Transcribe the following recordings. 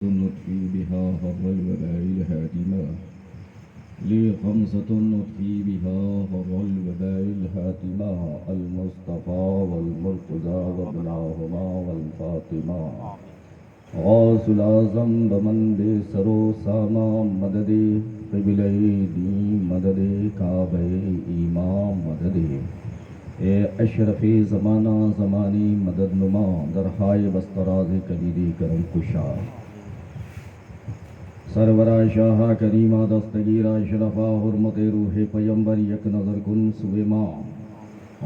نطفي بها حر الوباء الهاتما لي خمسة نطفي بها حر الوباء الهاتما المصطفى والمرتضى وابناهما والفاطمة غوث الأعظم بمن بسرو ساما مدد قبلي دین مدد کعبہ امام مدد اے اشرف زمانہ زمانی مدد نما درہائے بستراز کلیدی کرم کشا سرورہ شاہ کریمہ دستگیرہ اشرفہ حرمت روح پیمبر یک نظر کن سوے ماں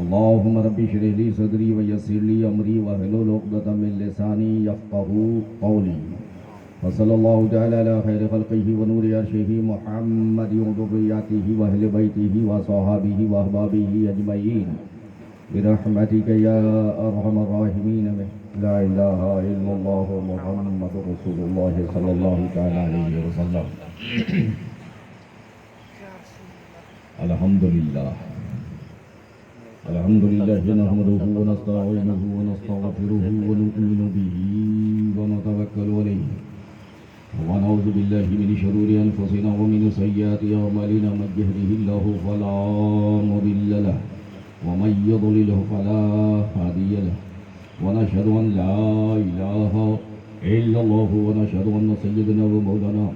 اللہم ربی شرح لی صدری ویسر لی امری واحلل عقدۃ من لسانی یفقہوا قولی وصلی اللہ تعالی علی خیر خلقہ ونور عرشہ محمد وذریاتہ واہل بیتہ وصحابہ واحبابہ اجمعین برحمتک یا ارحم الراحمین لا الہ الا اللہ محمد رسول اللہ صلی اللہ تعالی علیہ وسلم الحمدللہ نحمده ونستعینه ونستغفره ونؤمن به ونتوکل علیہ ونعوذ باللہ من شرور انفسنا ومن سیئات اعمالنا من يهده الله فلا مضل له ومن يضلله فلا هادي له ونشهد أن لا إله إلا الله ونشهد أن سيدنا ومولانا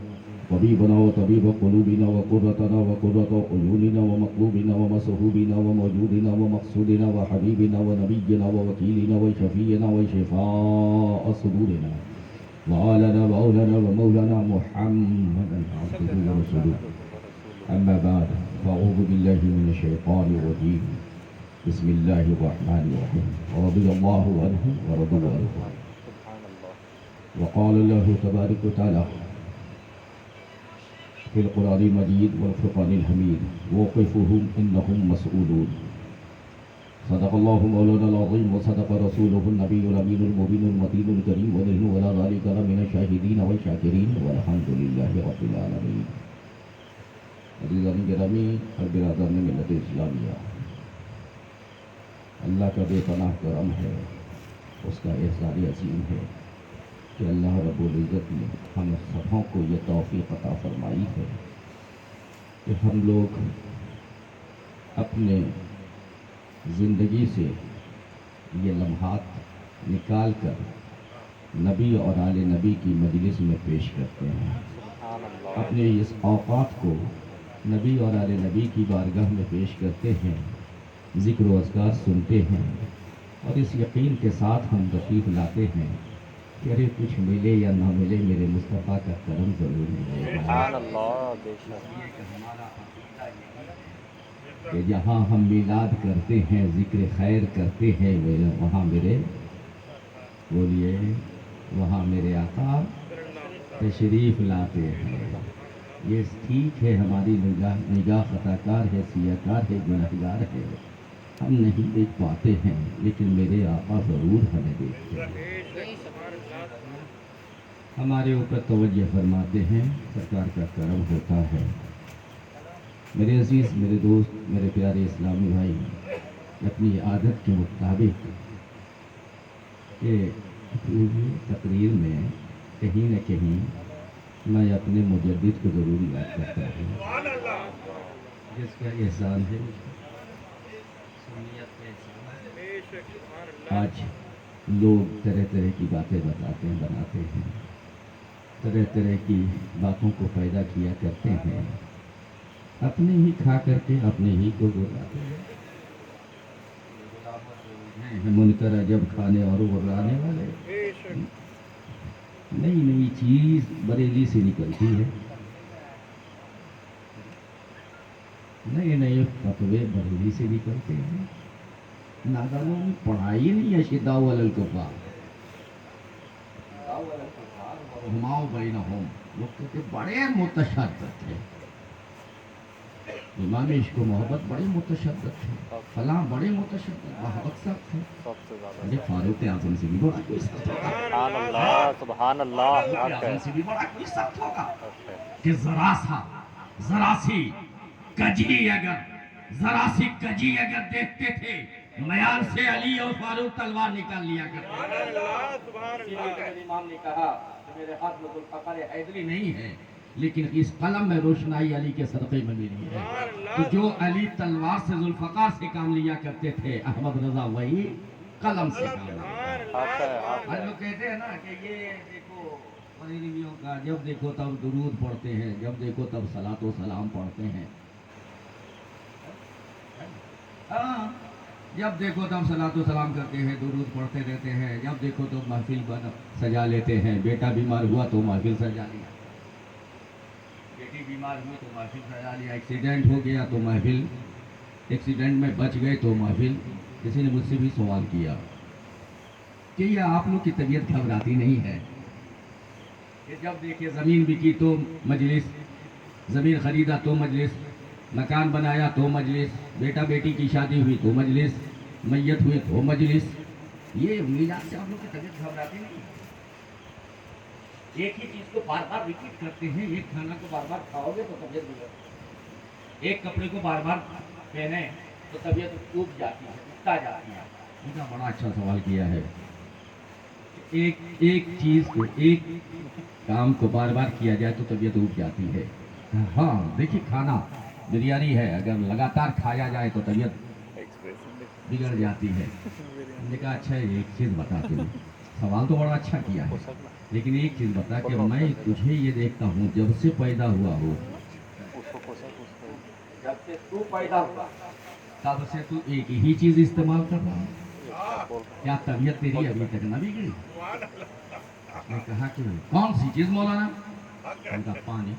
طبيبنا وطبيب قلوبنا وقرتنا وقرة عيوننا ومطلوبنا ومسهوبنا وموجودنا ومقصودنا وحبيبنا ونبينا ووكيلنا وشفينا وشفاء صدورنا وعلنا مولانا ومولانا محمدا عبده ورسوله أما بعد فأعوذ بالله من الشيطان الرجيم بسم الله الرحمن الرحيم رضي الله عنه ورضوا عنه وقال الله تبارك وتعالى في القرآن المجيد والفرقان الحميد وقفوهم إنهم مسؤولون صدق الله مولانا العظيم وصدق رسوله النبي الأمين المبين المتين الكريم ونحن ولا ذلك من الشاهدين والشاكرين والحمد لله رب العالمين. عزیزان گرامی اور برادران ملت اسلامیہ، اللہ کا بے پناہ کرم ہے، اس کا احسان عظیم ہے کہ اللہ رب العزت نے ہم سبوں کو یہ توفیق عطا فرمائی ہے کہ ہم لوگ اپنے زندگی سے یہ لمحات نکال کر نبی اور آل نبی کی مجلس میں پیش کرتے ہیں، اپنے اس اوقات کو نبی اور آل نبی کی بارگاہ میں پیش کرتے ہیں، ذکر و اذکار سنتے ہیں اور اس یقین کے ساتھ ہم تشریف لاتے ہیں کہ ارے کچھ ملے یا نہ ملے میرے مصطفیٰ کا کرم ضرور ملے گا، کہ جہاں ہم میلاد کرتے ہیں، ذکر خیر کرتے ہیں، وہاں میرے بولیے وہاں میرے آقا تشریف لاتے ہیں. یہ ٹھیک ہے ہماری نگاہ خطا کار ہے، سیاہ کار ہے، گنہگار ہے، ہم نہیں دیکھ پاتے ہیں، لیکن میرے آقا ضرور ہمیں دیکھتے ہیں، ہمارے اوپر توجہ فرماتے ہیں، سرکار کا کرم ہوتا ہے. میرے عزیز، میرے دوست، میرے پیارے اسلامی بھائی، اپنی عادت کے مطابق کہ تقریر میں کہیں نہ کہیں میں اپنے مجدد کو ضرور یاد کرتا ہوں، جس کا احسان ہے آج لوگ طرح طرح کی باتیں بناتے ہیں، طرح طرح کی باتوں کو پیدا کیا کرتے ہیں، اپنے ہی کھا کر کے اپنے ہی کو گراتے ہیں. منکر عجب کھانے اور گرانے والے، نئی نئی چیز بریلی سے نکلتی ہے، نئے نئے فتوے بریلی سے نکلتے ہیں. نادانوں نے پڑھائی نہیں ہے شداء علی الکفار، رحماء بینہم، لوگ کہتے بڑے متشدد تھے، امام عشق و محبت بڑے متشدد تھے، فلاں بڑے متشدد محبت سخت تھے. ارے فاروق اعظم سے بھی بڑا کوئی سخت ہوگا، سبحان اللہ، فاروق اعظم سے بھی بڑا کوئی سخت ہوگا کہ ذرا سی کجی اگر دیکھتے تھے میان سے علی اور فاروق تلوار نکال لیا کرتے. امام نے کہا میرے ہاتھ میں ذوالفقار حیدری نہیں ہے، لیکن اس قلم میں روشنائی علی کے صدقے میں ملی ہے۔ تو جو علی تلوار سے ذوالفقار سے کام لیا کرتے تھے، احمد رضا وہی قلم سے کام لیا۔ ہم لوگ کہتے ہیں نا کہ یہ دیکھو مدنیوں کا، جب دیکھو تب درود پڑھتے ہیں، جب دیکھو تب صلاۃ و سلام پڑھتے ہیں۔ ہاں، جب دیکھو تب صلاۃ و سلام کرتے ہیں، درود پڑھتے رہتے ہیں، جب دیکھو تو محفل سجا لیتے ہیں۔ بیٹا بیمار ہوا تو محفل سجا لیا، بیٹی بیمار ہوئی تو محفل سجا لیا، ایکسیڈنٹ ہو گیا تو محفل، ایکسیڈنٹ میں بچ گئے تو محفل۔ کسی نے مجھ سے بھی سوال کیا کہ یہ آپ لوگ کی طبیعت گھبراتی نہیں ہے کہ جب دیکھیے زمین بکی تو مجلس، زمین خریدا تو مجلس، مکان بنایا تو مجلس، بیٹا بیٹی کی شادی ہوئی تو مجلس، میت ہوئی تو مجلس، یہ میلاد سے آپ لوگ کی طبیعت گھبراتی نہیں ہے؟ ایک ہی چیز کو بار بار ریپیٹ کرتے ہیں، ایک کھانا کو بار بار کھاؤ گے تو طبیعت بگڑتی ہے، ایک کپڑے کو بار بار پہنے تو طبیعت ٹوٹ جاتی ہے، ٹوٹتا جاتی ہے۔ ان کا بڑا اچھا سوال کیا ہے، ایک چیز کو، ایک کام کو بار بار کیا جائے تو طبیعت اٹھ جاتی ہے۔ ہاں دیکھیے، کھانا بریانی ہے، اگر لگاتار کھایا جائے تو طبیعت بگڑ جاتی ہے۔ ہم نے کہا اچھا ایک چیز بتا، تم سوال تو بڑا اچھا کیا ہے، لیکن ایک چیز بتا کہ میں تجھے یہ دیکھتا ہوں جب سے پیدا ہوا ہو، جب سے تو پیدا ہوا تب سے تو ایک ہی چیز استعمال کر رہا ہے، کیا طبیعت تیری ابھی تک نہ بگڑی؟ میں کہا کہ کون سی چیز مولانا؟ ان کا پانی،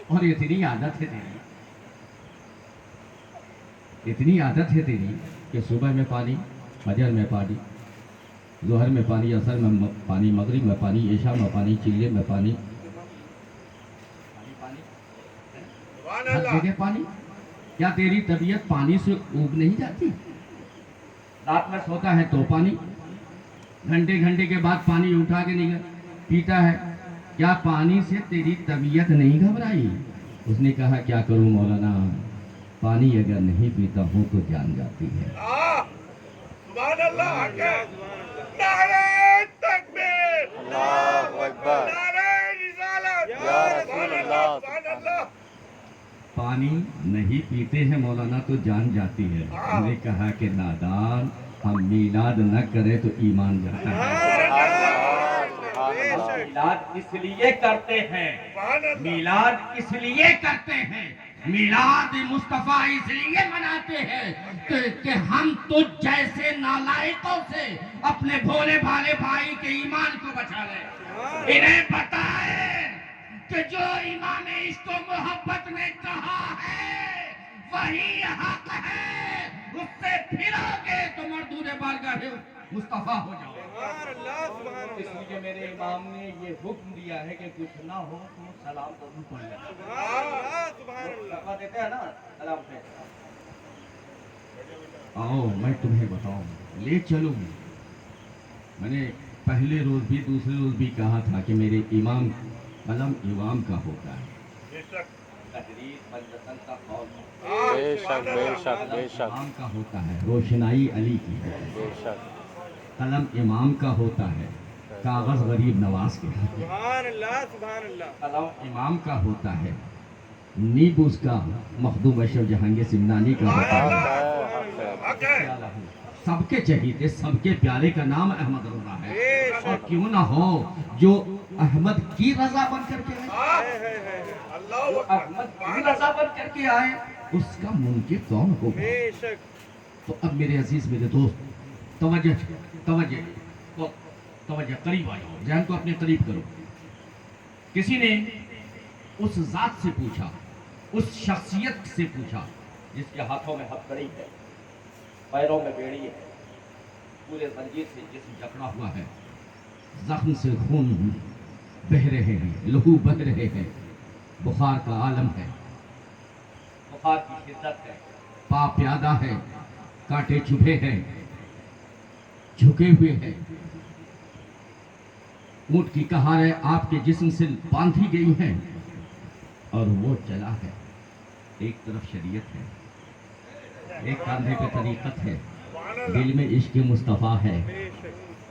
اور اتنی عادت ہے تیری، اتنی عادت ہے تیری کہ صبح میں پانی، فجر میں پانی، ظہر میں پانی، عصر میں پانی، مغرب میں پانی، عشاء میں پانی، چلے میں پانی، ہر جگہ پانی۔ کیا تیری طبیعت پانی سے اوب نہیں جاتی؟ رات میں سوتا ہے تو پانی، گھنٹے گھنٹے کے بعد پانی اٹھا کے پیتا ہے، کیا پانی سے تیری طبیعت نہیں گھبرائی؟ اس نے کہا کیا کروں مولانا، پانی اگر نہیں پیتا ہوں تو جان جاتی ہے۔ سبحان اللہ، نعرہ تکبیر، اللہ اکبر، نعرہ رسالت، یا رسول اللہ۔ سبحان اللہ۔ پانی نہیں پیتے ہیں مولانا تو جان جاتی ہے۔ ہم نے کہا کہ نادان، ہم میلاد نہ کرے تو ایمان جاتا ہے۔ میلاد اس لیے کرتے ہیں، میلاد اس لیے کرتے ہیں، میلاد مصطفیٰ اس لیے مناتے ہیں کہ ہم تجھ جیسے نالائقوں سے اپنے بھولے بھالے بھائی کے ایمان کو بچا لیں۔ انہیں بتائیں کہ جو امام عشق و محبت نے کہا ہے وہی حق ہے، اس سے پھرو گے تو مردود بارگاہ مصطفیٰ ہو جاؤ۔ اس لیے میرے امام نے یہ حکم دیا ہے کہ کچھ نہ ہو تو سلام ضرور پڑھ لیں۔ سلام دیتے ہیں نا، سلام پہ آؤ میں تمہیں بتاؤں، لے چلوں۔ میں نے پہلے روز بھی دوسرے روز بھی کہا تھا کہ میرے امام قلم امام کا ہوتا ہے، تحریر مجلسن کا قول بے شک بے شک بے شک امام کا ہوتا ہے، روشنائی علی کی ہے، بے شک، قلم امام کا ہوتا ہے، کاغذ غریب نواز کے ہے، سبحان اللہ، سبحان اللہ۔ قلم امام کا ہوتا ہے، نیب اس کا مخدوم اشرف جہانگیر سمنانی کا ہوتا ہے۔ سب کے چہیتے، سب کے پیارے کا نام احمد رضا ہے، اور کیوں نہ ہو جو احمد کی رضا بن کر کے آئے، جو احمد کی رضا بن کر کے آئے اس کا منکر کون ہوگا؟ بے شک۔ تو اب میرے عزیز میرے دوست، توجہ توجہ توجہ، قریب آ جاؤ، ذہن کو اپنے قریب کرو۔ کسی نے اس ذات سے پوچھا، اس شخصیت سے پوچھا جس کے ہاتھوں میں ہتھکڑی ہے، پیروں میں بیڑی ہے، پورے زنجیر سے جسم جکڑا ہوا ہے، زخم سے خون بہہ رہے ہیں، لہو بہہ رہے ہیں، بخار کا عالم ہے، بخار کی شدت ہے، پا پیادہ ہے، کانٹے چبھے ہیں، جھکے ہوئے ہیں، اونٹ کی کہاریں آپ کے جسم سے باندھی گئی ہیں، اور وہ چلا ہے۔ ایک طرف شریعت ہے، ایک کاندھے پہ طریقت ہے، دل میں عشق مصطفیٰ ہے،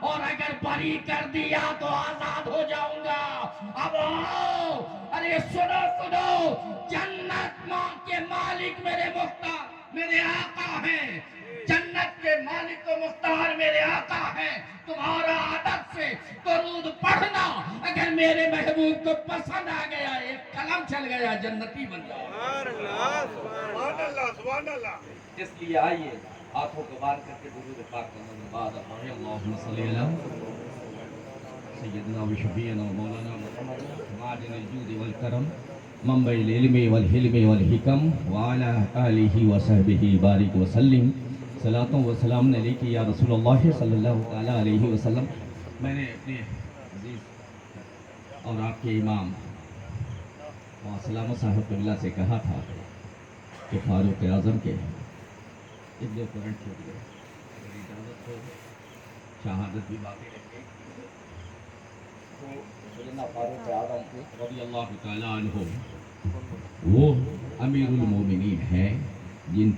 اور اگر بری کر دیا تو آزاد ہو جاؤں گا. اب آؤ, ارے سنو سنو, جنت ماں کے مالک میرے مختار میرے آقا ہیں, جنت کے مالک و مختار میرے آقا ہیں. تمہارا عادت سے درود پڑھنا اگر میرے محبوب کو پسند آ گیا, ایک قلم چل گیا, جنتی بن جاؤ. سبحان اللہ سبحان اللہ. اس لیے آئیے آنکھوں کو بار کر کے درود پاک کرنے کے بعد اللہم صلی علی سیدنا و شفیعنا و مولانا محمد معدن الجود والکرم منبع العلم والحلم والحکم وعلی آلہ وصحبہ بارک وسلم. صلاۃ و سلام علیک یا رسول اللہ صلی اللہ تعالیٰ علیہ وسلم. میں نے اپنے عزیز اور آپ کے امام سلامت صاحب قبلہ سے کہا تھا کہ فاروق اعظم کے ایک دو کرنٹ چھوٹ گئے, اگر اجازت ہو شہادت بھی باقی رکھ گئی تو سیدنا فاروق اعظم رضی اللہ تعالیٰ عنہ وہ امیر المومنین ہیں جن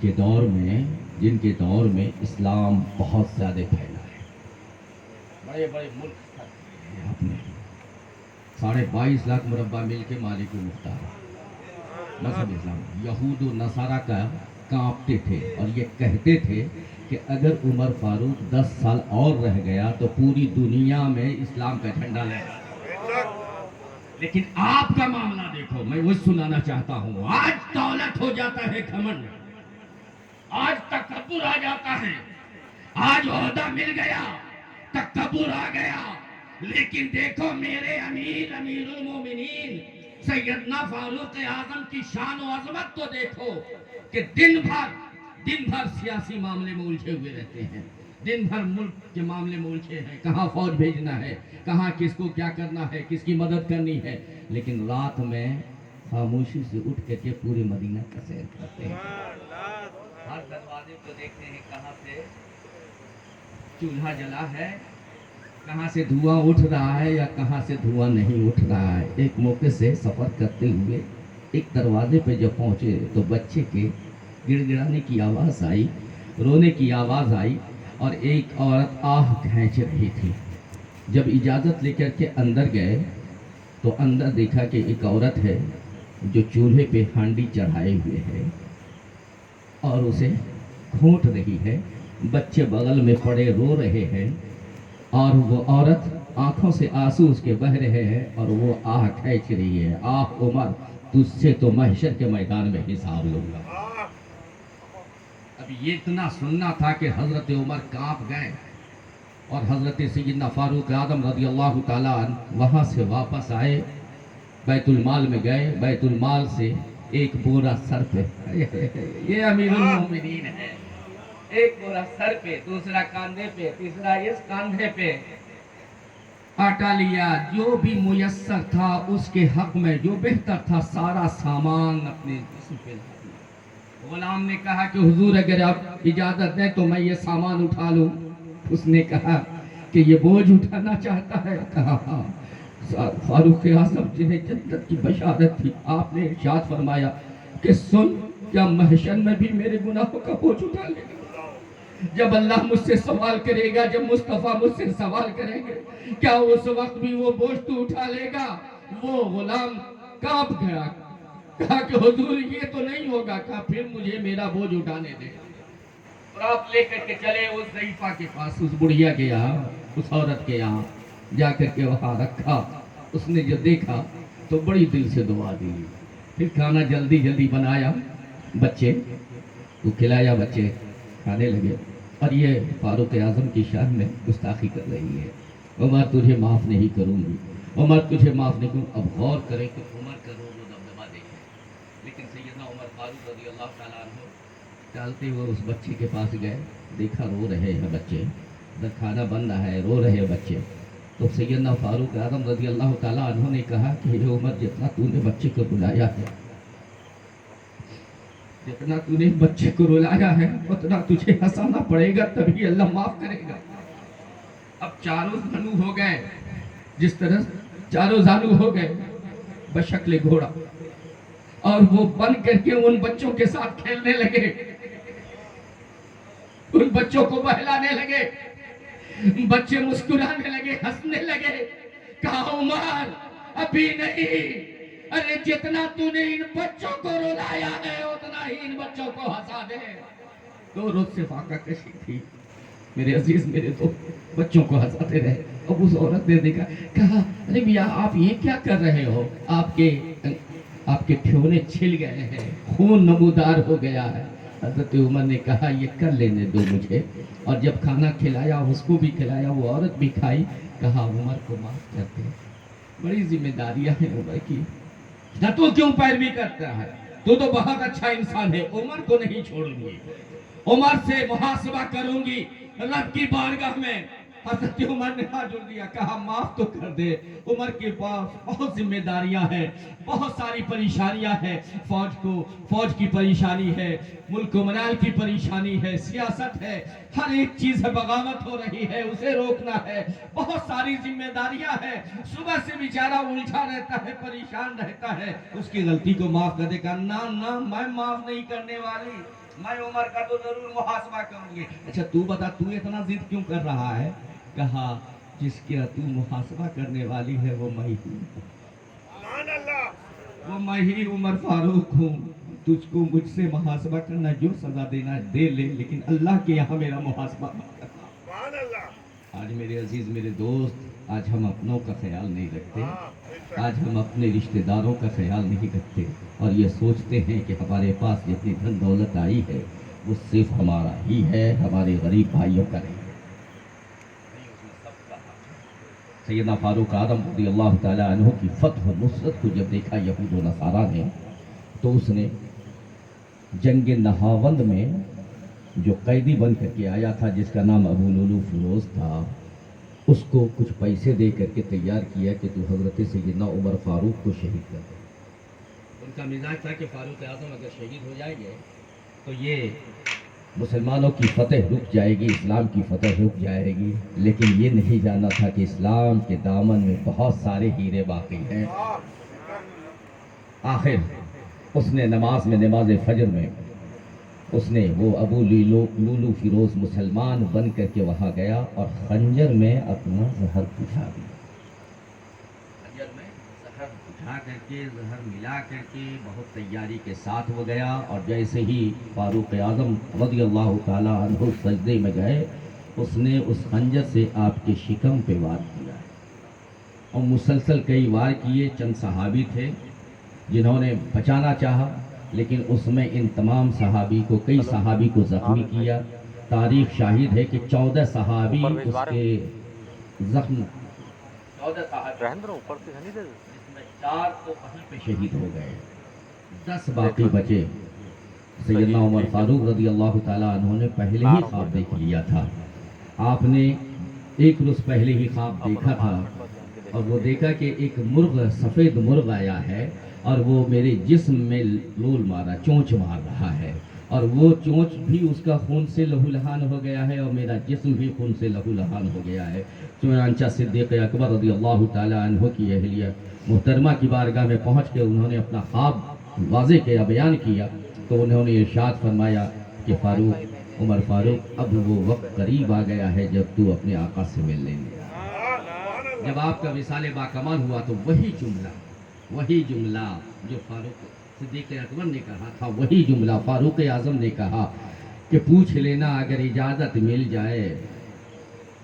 کے دور میں اسلام بہت زیادہ پھیلا ہے. بڑے بڑے ملک آپ نے 22.5 لاکھ مربع میل کے مالک و مختار مذہب اسلام. یہود و نصارہ کا کانپتے تھے اور یہ کہتے تھے کہ اگر عمر فاروق 10 سال اور رہ گیا تو پوری دنیا میں اسلام کا جھنڈا لہرائے. لیکن آپ کا معاملہ دیکھو, میں وہ سنانا چاہتا ہوں. آج دولت ہو جاتا ہے گھمنڈ, آج تکبر آ جاتا ہے, آج عہدہ مل گیا تکبر آ گیا. لیکن دیکھو میرے امیر المومنین سیدنا فاروق اعظم کی شان و عظمت تو دیکھو کہ دن بھر سیاسی معاملے میں الجھے ہوئے رہتے ہیں, دن بھر ملک کے معاملے میں الجھے ہیں, کہاں فوج بھیجنا ہے, کہاں کس کو کیا کرنا ہے, کس کی مدد کرنی ہے. لیکن رات میں خاموشی سے اٹھ کر کے پورے مدینہ کا سیر کرتے ہیں. ہر دروازے کو دیکھتے ہیں کہاں سے چولہا جلا ہے, کہاں سے دھواں اٹھ رہا ہے یا کہاں سے دھواں نہیں اٹھ رہا ہے. ایک موقع سے سفر کرتے ہوئے ایک دروازے پہ جب پہنچے تو بچے کے گڑ گڑانے کی آواز آئی, رونے کی آواز آئی, اور ایک عورت آہ کھینچ رہی تھی. جب اجازت لے کر کے اندر گئے تو اندر دیکھا کہ ایک عورت ہے جو چولہے پہ ہانڈی چڑھائے ہوئے ہے اور اسے گھونٹ رہی ہے. بچے بغل میں پڑے رو رہے ہیں اور وہ عورت آنکھوں سے آنسو اس کے بہ رہے ہیں اور وہ آہ کھینچ رہی ہے, آہ عمر تجھ سے تو محشر کے میدان میں حساب لوں گا. اب یہ اتنا سننا تھا کہ حضرت عمر کانپ گئے اور حضرت سیدنا فاروق اعظم رضی اللہ تعالیٰ عنہ وہاں سے واپس آئے, بیت المال میں گئے, بیت المال سے ایک بورا سر پہ, یہ امیر المومنین ہے, ایک بورا سر پہ, دوسرا کاندھے پہ, تیسرا اس کاندھے پہ, آٹا لیا, جو بھی میسر تھا اس کے حق میں جو بہتر تھا سارا سامان اپنے جسم پہ. غلام نے کہا کہ حضور اگر آپ اجازت دیں تو میں یہ سامان اٹھا لوں. اس نے کہا کہ یہ بوجھ اٹھانا چاہتا ہے. کہا ہاں. فاروق اعظم جنہیں جنت کی بشارت تھی, آپ نے ارشاد فرمایا کہ سن, کیا محشر میں بھی میرے گناہوں کا بوجھ اٹھا لے گا؟ جب اللہ مجھ سے سوال کرے گا, جب مصطفیٰ مجھ سے سوال کریں گے, کیا اس وقت بھی وہ بوجھ تو اٹھا لے گا؟ وہ غلام کانپ گیا, کہا کہ حضور یہ تو نہیں ہوگا. کہا پھر مجھے میرا بوجھ اٹھانے دے. اور آپ لے کر کے چلے اس ضعیفہ کے پاس, اس بڑھیا کے یہاں, اس عورت کے یہاں جا کر کے وہاں رکھا. اس نے جو دیکھا تو بڑی دل سے دعا دی. پھر کھانا جلدی بنایا, بچے کو کھلایا, بچے کھانے لگے. اور یہ فاروق اعظم کی شان میں گستاخی کر رہی ہے. عمر تجھے معاف نہیں کروں گی, عمر تجھے معاف نہیں کروں. اب غور کریں کہ عمر کا روز و دبدبا دیکھیں. لیکن سیدنا عمر فاروق رضی اللہ تعالیٰ عنہ چلتے ہوئے اس بچے کے پاس گئے, دیکھا رو رہے ہیں بچے, کھانا بن رہا ہے, رو رہے بچے. تو سیدنا فاروق اعظم رضی اللہ تعالیٰ عنہ نے کہا کہ یہ عمر جتنا تو نے بچے کو رلایا ہے, جتنا تو نے بچے کو رلایا ہے اتنا تجھے ہنسانا پڑے گا, تبھی اللہ معاف کرے گا. اب چاروں زانو ہو گئے, جس طرح چاروں زانو ہو گئے بشکل گھوڑا, اور وہ بن کر کے ان بچوں کے ساتھ کھیلنے لگے, ان بچوں کو بہلانے لگے. بچے مسکرانے لگے، ہنسنے لگے. کہا عمر ابھی نہیں، ارے جتنا تو نے ان بچوں کو رلایا ہے اتنا ہی ان بچوں کو ہنسا دے. 2 روز سے فاقہ کشی تھی میرے عزیز، میرے تو بچوں کو ہنساتے رہے. اب اس عورت نے دیکھا، کہا ارے میاں آپ یہ کیا کر رہے ہو؟ آپ کے ٹھیونے چھل گئے ہیں، خون نمودار ہو گیا ہے. حضرت عمر نے کہا یہ کر لینے دو مجھے. اور جب کھانا کھلایا، اس کو بھی کھلایا، وہ عورت بھی کھائی. کہا عمر کو معاف کر دے، بڑی ذمہ داریاں ہیں عمر کی. نہ تو کیوں پیروی کرتا ہے؟ تو بہت اچھا انسان ہے. عمر کو نہیں چھوڑوں گی، عمر سے محاسبہ کروں گی رب کی بارگاہ میں. حضرت عمر نے ہاتھ جوڑ دیا، کہا معاف تو کر دے. عمر کے پاس بہت ذمہ داریاں ہیں، بہت ساری پریشانیاں ہیں. فوج کی پریشانی ہے، ملک و منال کی پریشانی ہے، سیاست ہے، ہر ایک چیز ہے، بغاوت ہو رہی ہے، اسے روکنا ہے، بہت ساری ذمہ داریاں ہیں. صبح سے بیچارہ الجھا رہتا ہے، پریشان رہتا ہے. اس کی غلطی کو معاف کر دے. کہا نہ میں معاف نہیں کرنے والی، میں عمر کا تو ضرور محاسبہ کروں گی. اچھا تو بتا، تو اتنا ضد کیوں کر رہا ہے؟ کہا جس کا تو محاسبہ کرنے والی ہے وہ میں ہی ہوں، سبحان اللہ. وہ میں ہی عمر فاروق ہوں. تجھ کو مجھ سے محاسبہ کرنا، جو سزا دینا ہے دے لے، لیکن اللہ کے یہاں میرا محاسبہ مت کرنا. سبحان اللہ. آج میرے عزیز، میرے دوست، آج ہم اپنوں کا خیال نہیں رکھتے، بے شک. آج ہم اپنے رشتہ داروں کا خیال نہیں رکھتے، اور یہ سوچتے ہیں کہ ہمارے پاس جتنی دھن دولت آئی ہے وہ صرف ہمارا ہی ہے، ہمارے غریب بھائیوں کا نہیں. سیدنا فاروق اعظم رضی اللہ تعالیٰ عنہ کی فتح و نصرت کو جب دیکھا یہود و نصارہ نے، تو اس نے جنگ نہاوند میں جو قیدی بن کر کے آیا تھا، جس کا نام ابو لولو فیروز تھا، اس کو کچھ پیسے دے کر کے تیار کیا کہ تو حضرت سیدنا عمر فاروق کو شہید کر دے. ان کا مزاج تھا کہ فاروق اعظم اگر شہید ہو جائیں گے تو یہ مسلمانوں کی فتح رک جائے گی، اسلام کی فتح رک جائے گی. لیکن یہ نہیں جانا تھا کہ اسلام کے دامن میں بہت سارے ہیرے باقی ہیں. آخر اس نے نماز فجر میں اس نے وہ ابو لولو فیروز مسلمان بن کر کے وہاں گیا اور خنجر میں اپنا زہر بجھا دیا. خنجر میں زہر بجھا کر کے، زہر ملا کر کے بہت تیاری کے ساتھ وہ گیا. اور جیسے ہی فاروق اعظم رضی اللہ تعالیٰ عنہ سجدے میں گئے، اس نے اس خنجر سے آپ کے شکم پہ وار کیا اور مسلسل کئی وار کیے. چند صحابی تھے جنہوں نے بچانا چاہا، لیکن اس میں ان تمام صحابی کو، کئی صحابی کو زخمی کیا. تاریخ شاہد ہے کہ 14 صحابی اس کے زخم، 14 صحابی، اوپر سے نہیں دے. جس میں 4 تو وہیں پہ شہید ہو گئے، 10 باقی بچے. سیدنا عمر فاروق رضی اللہ تعالیٰ عنہ نے پہلے ہی خواب دیکھ لیا تھا. آپ نے ایک روز پہلے ہی خواب دیکھا تھا، اور وہ دیکھا کہ ایک مرغ، سفید مرغ آیا ہے اور وہ میرے جسم میں لول مارا، چونچ مار رہا ہے، اور وہ چونچ بھی اس کا خون سے لہو لہان ہو گیا ہے اور میرا جسم بھی خون سے لہو لہان ہو گیا ہے. چنانچہ صدیق اکبر رضی اللہ تعالیٰ عنہ کی اہلیہ محترمہ کی بارگاہ میں پہنچ کے انہوں نے اپنا خواب واضح کیا، بیان کیا. تو انہوں نے ارشاد فرمایا کہ فاروق، عمر فاروق، اب وہ وقت قریب آ گیا ہے جب تو اپنے آقا سے مل لیں گے. جب آپ کا وصال باکمال ہوا تو وہی جملہ جو فاروق صدیق اکبر نے کہا تھا، وہی جملہ فاروق اعظم نے کہا کہ پوچھ لینا اگر اجازت مل جائے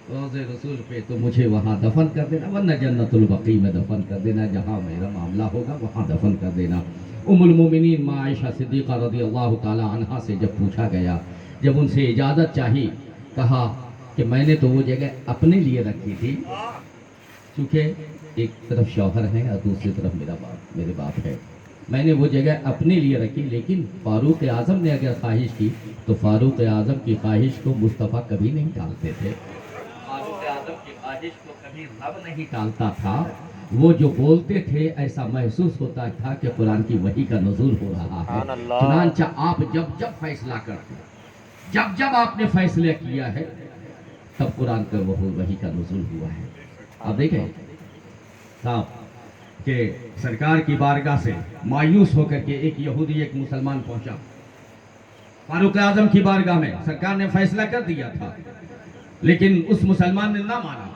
روز رسول پہ تو مجھے وہاں دفن کر دینا، ورنہ جنت البقیع میں دفن کر دینا، جہاں میرا معاملہ ہوگا وہاں دفن کر دینا. ام المومنین ماں عائشہ صدیقہ رضی اللہ تعالی عنہا سے جب پوچھا گیا، جب ان سے اجازت چاہی، کہا کہ میں نے تو وہ جگہ اپنے لیے رکھی تھی، چونکہ ایک طرف شوہر ہے اور دوسری طرف میرے باپ ہے، میں نے وہ جگہ اپنے لیے رکھی. لیکن فاروق اعظم نے اگر خواہش کی تو فاروق اعظم کی خواہش کو مصطفیٰ کبھی نہیں ٹالتے تھے. فاروق اعظم کی خواہش کو کبھی رب نہیں ٹالتا تھا. وہ جو بولتے تھے ایسا محسوس ہوتا تھا کہ قرآن کی وحی کا نزول ہو رہا ہے. چنانچہ آپ جب فیصلہ کرتے، جب آپ نے فیصلہ کیا ہے، تب قرآن کا وحی کا نزول ہوا ہے. آپ دیکھیں صاحب کہ سرکار کی بارگاہ سے مایوس ہو کر کے ایک یہودی، ایک مسلمان پہنچا فاروق اعظم کی بارگاہ میں. سرکار نے فیصلہ کر دیا تھا، لیکن اس مسلمان نے نہ مانا.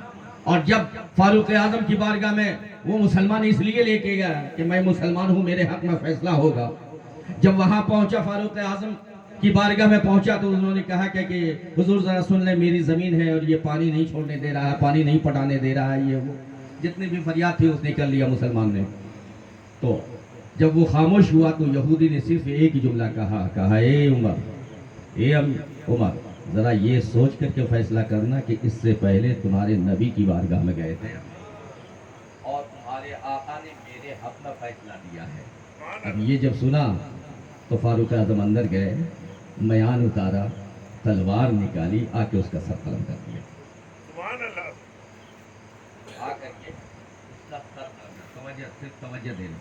اور جب فاروق اعظم کی بارگاہ میں وہ مسلمان اس لیے لے کے گیا کہ میں مسلمان ہوں, میرے حق میں فیصلہ ہوگا. جب وہاں پہنچا, فاروق اعظم کی بارگاہ میں پہنچا, تو انہوں نے کہا کہ حضور ذرا سن لیں, میری زمین ہے اور یہ پانی نہیں چھوڑنے دے رہا ہے, پانی نہیں پٹانے دے رہا ہے. یہ وہ جتنی بھی فریاد تھی اس نے کر لیا مسلمان نے. تو جب وہ خاموش ہوا تو یہودی نے صرف ایک ہی جملہ کہا اے عمر, ذرا یہ سوچ کر کے فیصلہ کرنا کہ اس سے پہلے تمہارے نبی کی بارگاہ میں گئے تھے اور تمہارے آقا نے میرے حق میں فیصلہ دیا ہے. اب یہ جب سنا تو فاروق اعظم اندر گئے, میان اتارا, تلوار نکالی, آ کے اس کا سر قلم کر دیا. سبحان اللہ. آ کر کے اس کا سر قلم, صرف توجہ دینا,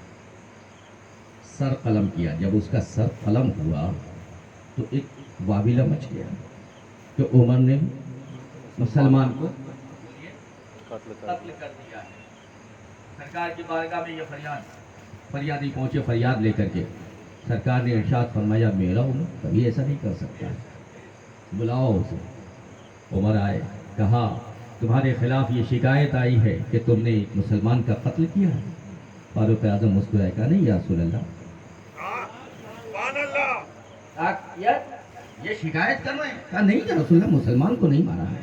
سر قلم کیا. جب اس کا سر قلم ہوا تو ایک واویلا مچ گیا کہ عمر نے مسلمان کو قتل کر دیا ہے. سرکار کی بارگاہ میں یہ فریادی پہنچے, فریاد لے کر کے. سرکار نے ارشاد فرمایا میرا عمر کبھی ایسا نہیں کر سکتا, بلاؤ اسے. عمر آئے, کہا تمہارے خلاف یہ شکایت آئی ہے کہ تم نے ایک مسلمان کا قتل کیا ہے. فاروق اعظم مسکرائے, کہا نہیں یا رسول اللہ. سبحان اللہ. یہ شکایت کر رہے ہیں, کہا نہیں یا رسول اللہ, مسلمان کو نہیں مارا ہے,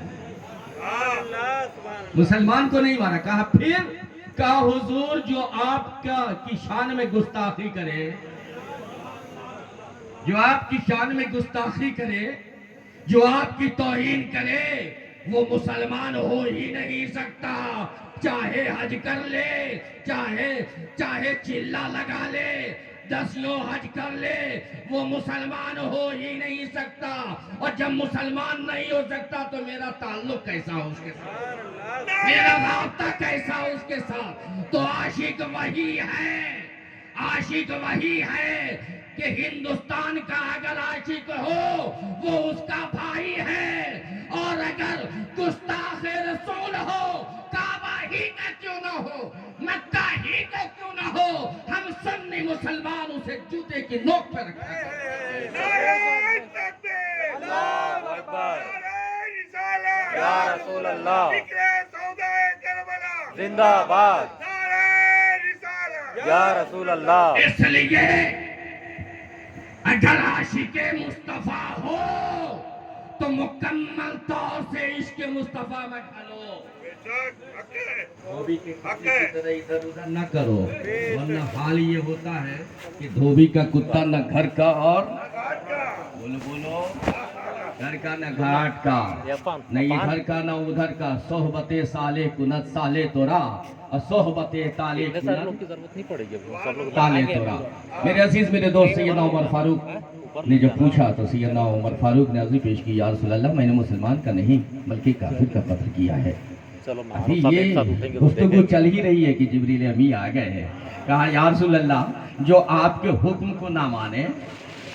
مسلمان کو نہیں مارا. کہا پھر, کہا حضور جو آپ کی شان میں گستاخی کرے, جو آپ کی شان میں گستاخی کرے, جو آپ کی توہین کرے, وہ مسلمان ہو ہی نہیں سکتا. چاہے حج کر لے, چاہے چلا لگا لے, 10 حج کر لے, وہ مسلمان ہو ہی نہیں سکتا. اور جب مسلمان نہیں ہو سکتا تو میرا تعلق کیسا ہو اس کے ساتھ, میرا رابطہ کیسا ہو اس کے ساتھ. تو عاشق وہی ہے, عاشق وہی ہے کہ ہندوستان کا اگر عاشق ہو وہ اس کا بھائی ہے, اور اگر گستاخ رسول ہو, کعبہ ہی کا کیوں نہ ہو, مکہ ہی کا کیوں نہ ہو, ہم سنی مسلمان اسے جوتے کی نوک پر رکھا ہے. نعرہ تکبیر. اللہ اکبر. نعرہ رسالت. یا رسول اللہ. ذکر سودائے کربلا. زندہ باد. نعرہ رسالت. یا رسول اللہ. اس لیے اگر عاشق مصطفیٰ ہو تو مکمل طور سے عشق مصطفیٰ میں ڈھلو, بے شک حق ہے. دھوبی کے کتے کی طرح ادھر ادھر نہ کرو, ورنہ حال یہ ہوتا ہے کہ دھوبی کا کتا نہ گھر کا اور بولو گھر کا نہ گھاٹ کا, نہیں گھر کا نہ ادھر کا. صحبت سالے کنت سالے تورا, اور صحبت تالے کنت کی ضرورت نہیں پڑے گی, سب لوگ تالے تورا. میرے عزیز میرے دوست سیدنا عمر فاروق نے جب پوچھا تو سیدنا عمر فاروق نے عرضی پیش کی, یا رسول اللہ میں نے مسلمان کا نہیں بلکہ کافر کا قتل کیا ہے. ابھی یہ گفتگو چل ہی رہی ہے کہ جبریل امی آ گئے ہیں. کہا یا رسول اللہ, جو آپ کے حکم کو نہ مانے,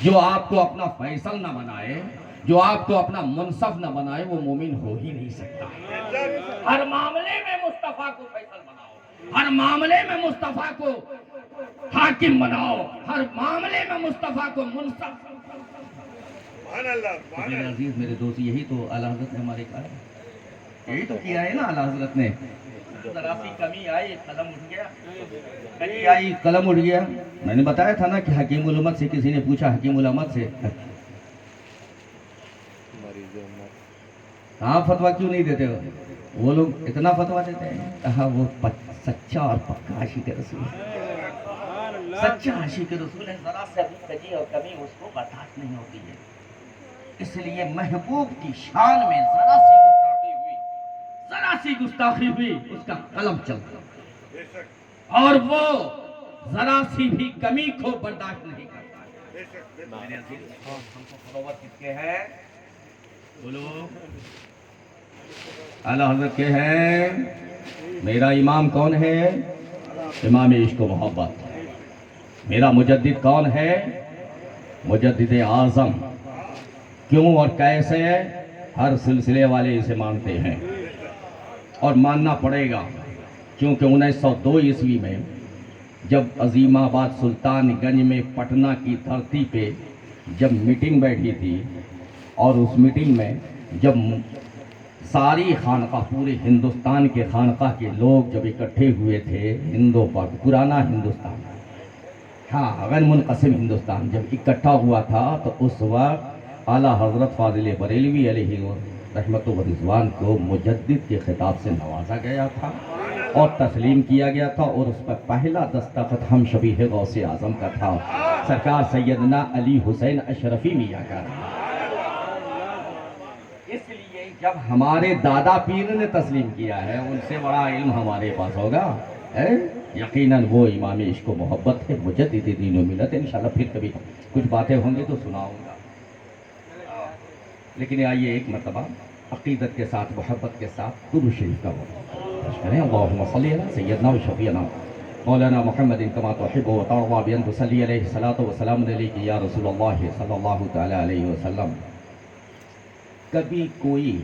جو آپ کو اپنا فیصل نہ بنائے, جو آپ کو اپنا منصف نہ بنائے, وہ مومن ہو ہی نہیں سکتا. ہر معاملے میں مصطفیٰ کو فیصل بناؤ, ہر معاملے میں مصطفیٰ کو حاکم بناؤ, ہر معاملے میں مصطفیٰ کو منصف. سبحان اللہ. میرے عزیز میرے دوست, یہی تو اعلیٰ حضرت نے ہمارے کہا ہے, یہی تو کیا ہے نا اعلیٰ حضرت نے. ذرا سی کمی آئی, قلم اٹھ گیا, کمی آئی, قلم اٹھ گیا. میں نے بتایا تھا نا کہ حکیم الامت سے کسی نے پوچھا, حکیم الامت سے ہاں فتویٰ کیوں نہیں دیتے ہو, وہ لوگ اتنا فتویٰ دیتے ہیں. کہا وہ سچا اور پکا عاشق رسول ہے, سچا عاشق رسول ہے, ذرا سے بھی کجی اور کمی اس کو برداشت نہیں ہوتی ہے. اس لیے محبوب کی شان میں ذرا سی گستاخی ہوئی, اس کا قلم چلتا, بے شک. اور وہ ذرا سی بھی کمی کو برداشت نہیں کرتا. بے شک. میرے عزیز, ہم کو فلوور کس کے ہیں, بولو. اعلیٰ حضرت کے ہیں. میرا امام کون ہے, امام عشق و محبت. میرا مجدد کون ہے, مجدد اعظم. کیوں اور کیسے, ہر سلسلے والے اسے مانتے ہیں اور ماننا پڑے گا, کیونکہ 1902 عیسوی میں جب عظیم آباد سلطان گنج میں پٹنہ کی دھرتی پہ جب میٹنگ بیٹھی تھی, اور اس میٹنگ میں جب ساری خانقاہ، پورے ہندوستان کے خانقاہ کے لوگ جب اکٹھے ہوئے تھے، ہندو پاک پرانا ہندوستان، ہاں غیر منقسم ہندوستان جب اکٹھا ہوا تھا، تو اس وقت اعلیٰ حضرت فاضل بریلوی علیہ رحمت و رضوان کو مجدد کے خطاب سے نوازا گیا تھا اور تسلیم کیا گیا تھا، اور اس پر پہلا دستخط ہم شبیہ غوث اعظم کا تھا، سرکار سیدنا علی حسین اشرفی میاں کا تھا۔ اس لیے جب ہمارے دادا پیر نے تسلیم کیا ہے، ان سے بڑا علم ہمارے پاس ہوگا، یقیناً وہ امام عشق و محبت ہے، مجدد دین و ملت۔ انشاءاللہ پھر کبھی کچھ باتیں ہوں گی تو سناؤں گا، لیکن آئیے ایک مرتبہ عقیدت کے ساتھ، محبت کے ساتھ درود شریف کا وقت کریں۔ اللہم صلی علی سیدنا و شفیعنا مولانا محمد کما تحب و ترضی بان تصلی علیہ الصلاۃ والسلام علیک یا رسول اللہ صلی اللہ تعالی علیہ وسلم۔ کبھی کوئی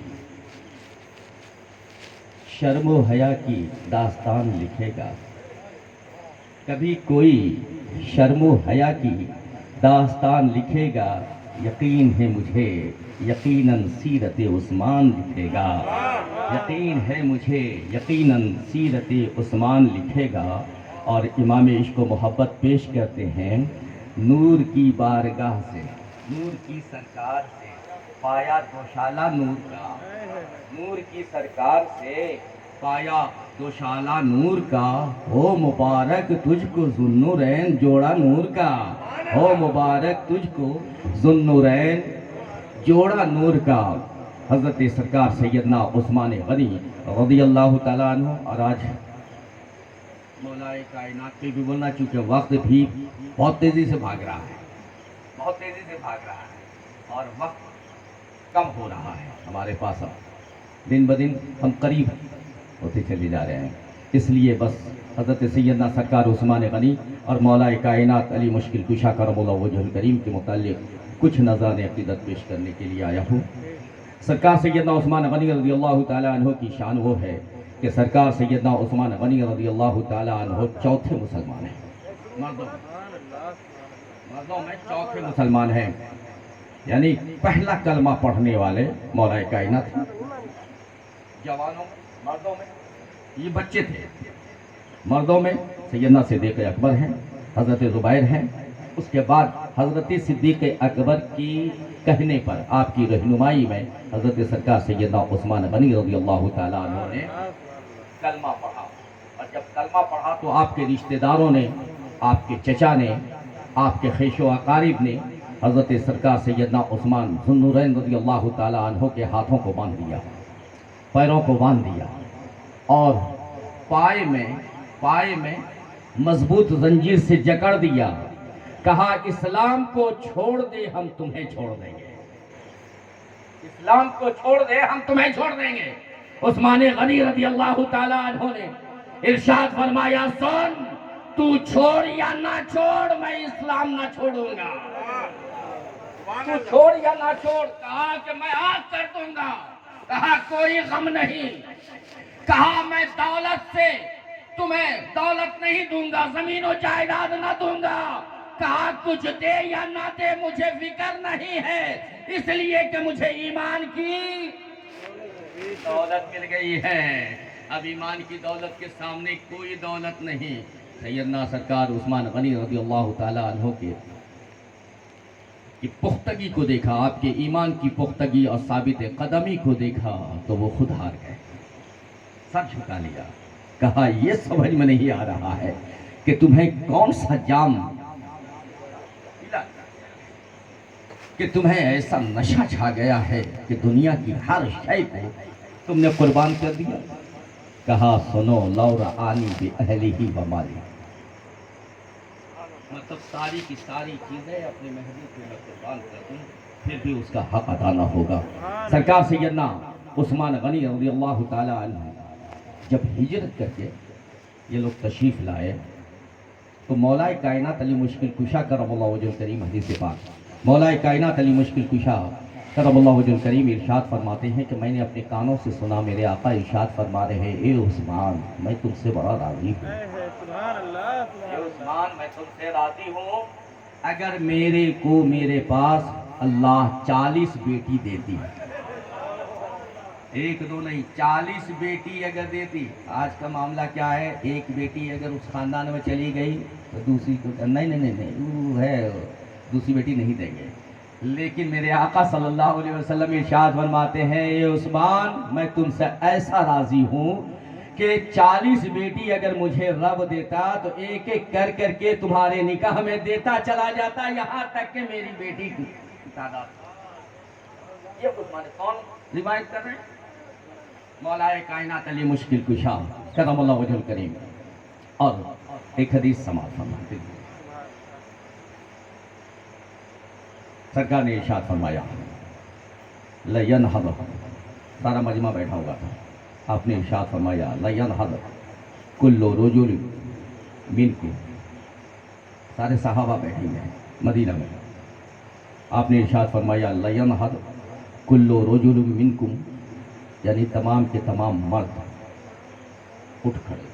شرم و حیا کی داستان لکھے گا، کبھی کوئی شرم و حیا کی داستان لکھے گا، یقین ہے مجھے یقیناً سیرت عثمان لکھے گا، یقین ہے مجھے یقیناً سیرت عثمان لکھے گا۔ اور امام عشق و محبت پیش کرتے ہیں، نور کی بارگاہ سے، نور کی سرکار سے پایا دوشالہ نور کا، نور کی سرکار سے پایا دوشالہ نور کا، ہو مبارک تجھ کو ذوالنورین جوڑا نور کا، ہو مبارک تجھ کو ذوالنورین جوڑا نور کا۔ حضرت سرکار سیدنا عثمان غنی رضی اللہ تعالیٰ عنہ۔ اور آج مولا کائنات پہ بھی بولنا، چونکہ وقت بھی بہت تیزی سے بھاگ رہا ہے، بہت تیزی سے بھاگ رہا ہے، اور وقت کم ہو رہا ہے ہمارے پاس، اب دن بدن ہم قریب ہوتے چلے جا رہے ہیں۔ اس لیے بس حضرت سیدنا سرکار عثمان غنی اور مولا کائنات علی مشکل کشا کرم اللہ وجہ الکریم کے متعلق کچھ نذران عقیدت پیش کرنے کے لیے آیا ہوں۔ سرکار سیدنا عثمان غنی رضی اللہ تعالیٰ عنہ کی شان وہ ہے کہ سرکار سیدنا عثمان غنی رضی اللہ تعالیٰ عنہ چوتھے مسلمان ہیں، مردوں میں چوتھے مسلمان ہیں، یعنی پہلا کلمہ پڑھنے والے مولا کائنات ہیں۔ جوانوں مردوں میں یہ بچے تھے، مردوں میں سیدنا صدیق اکبر ہیں، حضرت زبیر ہیں، اس کے بعد حضرت صدیق اکبر کی کہنے پر، آپ کی رہنمائی میں، حضرت سرکار سیدنا عثمان غنی رضی اللہ تعالیٰ عنہ نے کلمہ پڑھا، اور جب کلمہ پڑھا تو آپ کے رشتہ داروں نے، آپ کے چچا نے، آپ کے خیش و اقارب نے حضرت سرکار سیدنا عثمان ذوالنورین رضی اللہ تعالیٰ عنہ کے ہاتھوں کو باندھ دیا، پیروں کو باندھ دیا، اور پائے میں مضبوط زنجیر سے جکڑ دیا، کہا اسلام کو چھوڑ دے ہم تمہیں چھوڑ دیں گے، اسلام کو چھوڑ دے ہم تمہیں چھوڑ دیں گے۔ عثمان غنی رضی اللہ تعالیٰ عنہ نے ارشاد فرمایا، سن تو چھوڑ یا نہ چھوڑ، میں اسلام نہ چھوڑوں گا، تو چھوڑ یا نہ چھوڑ، کہا کہ میں آگ کر دوں گا، کہا کوئی غم نہیں، کہا میں دولت سے تمہیں دولت نہیں دوں گا، زمین و جائیداد نہ دوں گا، کہا کچھ دے یا نہ دے مجھے فکر نہیں ہے، اس لیے کہ مجھے ایمان کی دولت مل گئی ہے، اب ایمان کی دولت کے سامنے کوئی دولت نہیں۔ سیدنا سرکار عثمان غنی رضی اللہ تعالیٰ عنہ کی پختگی کو دیکھا، آپ کے ایمان کی پختگی اور ثابت قدمی کو دیکھا تو وہ خود ہار گئے، سر جھکا لیا، کہا یہ سمجھ میں نہیں آ رہا ہے کہ تمہیں کون سا جام، کہ تمہیں ایسا نشہ چھا گیا ہے کہ دنیا کی ہر شے کو تم نے قربان کر دیا۔ کہا سنو لو رعانی بأہلہ ومالی، مطلب ساری کی ساری چیزیں اپنے محبوب کو میں قربان کر دوں، پھر بھی اس کا حق ادا نہ ہوگا۔ سرکار سیدنا عثمان غنی رضی اللہ تعالیٰ عنہ جب ہجرت کر کے یہ لوگ تشریف لائے تو مولا کائنات علی مشکل کشا کرم اللہ وجہ الکریم، حدیث پاک مولا کائنات علی مشکل کشا کرم اللہ وجہ الکریم ارشاد فرماتے ہیں کہ میں نے اپنے کانوں سے سنا، میرے آقا ارشاد فرما رہے ہیں، اے عثمان میں تم سے بڑا راضی ہوں، اے عثمان میں تم سے راضی ہوں، اگر میرے پاس اللہ 40 بیٹی دیتی، ایک دو نہیں 40 بیٹی اگر دیتی. آج کا معاملہ کیا ہے, ایک بیٹی اگر اس خاندان میں چلی گئی تو دوسری کو نہیں وہ ہے دوسری بیٹی نہیں دیں گے. لیکن میرے آقا صلی اللہ علیہ وسلم ارشاد فرماتے ہیں, اے عثمان میں تم سے ایسا راضی ہوں کہ 40 بیٹی اگر مجھے رب دیتا تو ایک ایک کر کر کے تمہارے نکاح میں دیتا چلا جاتا, یہاں تک کہ میری بیٹی کی تعداد. یہ عثمان کون روایت کر رہے ہیں؟ مولا کائنات علی مشکل کشا کرم اللہ وجہ الکریم. اور ایک حدیث سماعت فرماتے ہیں, سرکار نے ارشاد فرمایا, لَيَنْحَضَ, سارا مجمع بیٹھا ہوا تھا, آپ نے ارشاد فرمایا لَيَنْحَضَ كُلُّ رَجُلٍ مِنْكُمْ, سارے صحابہ بیٹھے ہیں مدینہ میں. آپ نے ارشاد فرمایا لَيَنْحَض كُلُّ رَجُلٍ مِنْكُمْ, یعنی تمام کے تمام مرد اٹھ کھڑے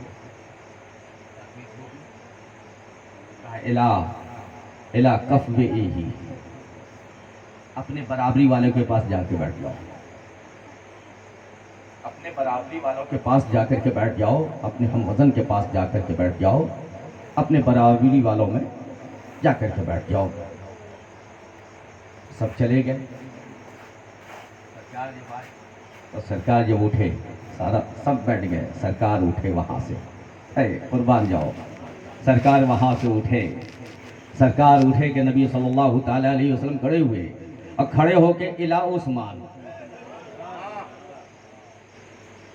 الہ کفویہ, اپنے برابری والے کے پاس جا کے بیٹھ جاؤ, اپنے برابری والوں کے پاس جا کر کے بیٹھ جاؤ, اپنے ہم وزن کے پاس جا کر کے بیٹھ جاؤ, اپنے برابری والوں میں جا کر کے بیٹھ جاؤ. سب چلے گئے. تو سرکار جب اٹھے, سارا سب بیٹھ گئے, سرکار اٹھے وہاں سے, اے قربان جاؤ, سرکار وہاں سے اٹھے. سرکار اٹھے کہ نبی صلی اللہ تعالی علیہ وسلم کھڑے ہوئے, اور کھڑے ہو کے الا عثمان,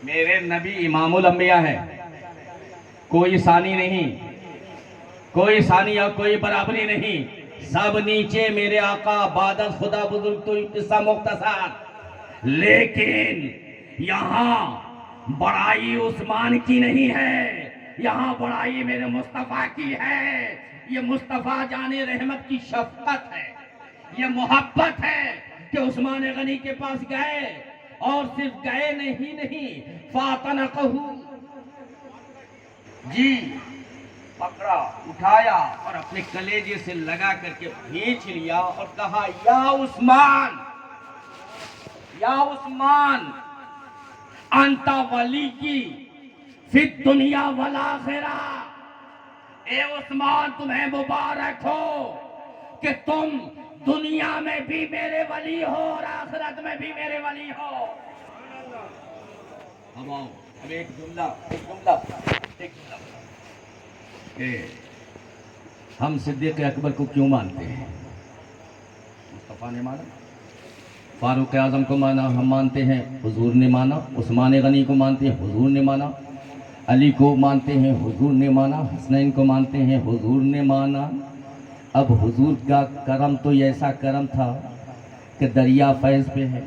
میرے نبی امام الانبیاء ہے, کوئی ثانی نہیں, کوئی ثانی اور کوئی برابری نہیں, سب نیچے میرے آقا بعد از خدا بزرگ. تو قصہ مختصر, لیکن یہاں بڑائی عثمان کی نہیں ہے, یہاں بڑائی میرے مصطفیٰ کی ہے. یہ مصطفیٰ جان رحمت کی شفقت ہے, یہ محبت ہے کہ عثمان غنی کے پاس گئے, اور صرف گئے نہیں فاتنقہ, جی پکڑا, اٹھایا اور اپنے کلیجے سے لگا کر کے کھینچ لیا اور کہا یا عثمان, یا عثمان انت ولی کی فی الدنیا والآخرہ. اے عثمان تمہیں مبارک ہو کہ تم دنیا میں بھی میرے ولی ہو اور آخرت میں بھی میرے ولی ہو. اب ایک جملہ کہ ہم صدیق اکبر کو کیوں مانتے ہیں؟ مصطفیٰ نے مانا, فاروق اعظم کو مانا, ہم مانتے ہیں, حضور نے مانا. عثمان غنی کو مانتے ہیں, حضور نے مانا. علی کو مانتے ہیں, حضور نے مانا. حسنین کو مانتے ہیں, حضور نے مانا. اب حضور کا کرم تو ایسا کرم تھا کہ دریا فیض پہ ہے,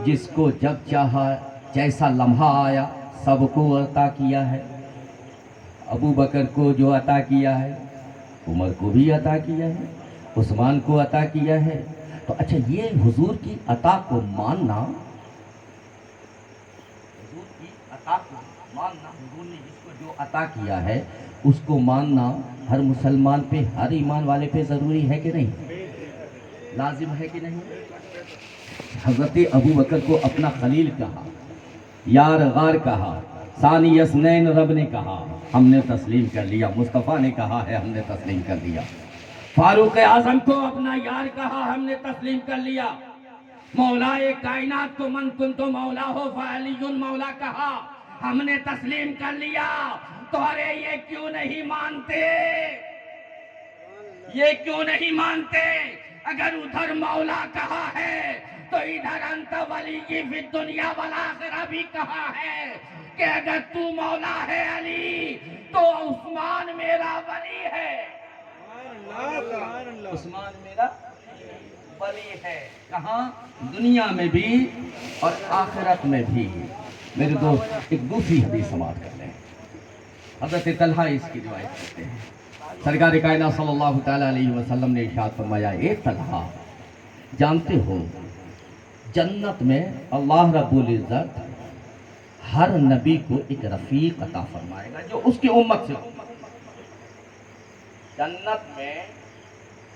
جس کو جب چاہا جیسا لمحہ آیا سب کو عطا کیا ہے. ابو بکر کو جو عطا کیا ہے, عمر کو بھی عطا کیا ہے, عثمان کو عطا کیا ہے. تو اچھا یہ حضور کی عطا کو ماننا, حضور کی عطا کو ماننا, حضور نے جس کو جو عطا کیا ہے اس کو ماننا ہر مسلمان پہ, ہر ایمان والے پہ ضروری ہے کہ نہیں, لازم ہے کہ نہیں. حضرت ابو بکر کو اپنا خلیل کہا, یار غار کہا, ثانی اثنین رب نے کہا, ہم نے تسلیم کر لیا. مصطفیٰ نے کہا ہے, ہم نے تسلیم کر لیا. فاروق اعظم کو اپنا یار کہا, ہم نے تسلیم کر لیا. مولا کائنات کو من کنت مولا ہو فعلی مولا کہا, ہم نے تسلیم کر لیا. تو ارے یہ کیوں نہیں مانتے, یہ کیوں نہیں مانتے؟ اگر ادھر مولا کہا ہے تو ادھر انت ولی کی فی الدنیا والآخرہ بھی کہا ہے کہ اگر تو مولا ہے علی تو عثمان میرا ولی ہے. عثمان میرا ولی ہے, کہاں؟ دنیا میں بھی اور آخرت میں بھی. میرے دوست ایک دوسری حدیث سماعت کر لیں. حضرت طلحہ اس کی روایت کرتے ہیں, سرکار کائنات صلی اللہ تعالی علیہ وسلم نے ارشاد فرمایا, اے طلحہ جانتے ہو جنت میں اللہ رب العزت ہر نبی کو ایک رفیق عطا فرمائے گا جو اس کی امت سے ہو. جنت میں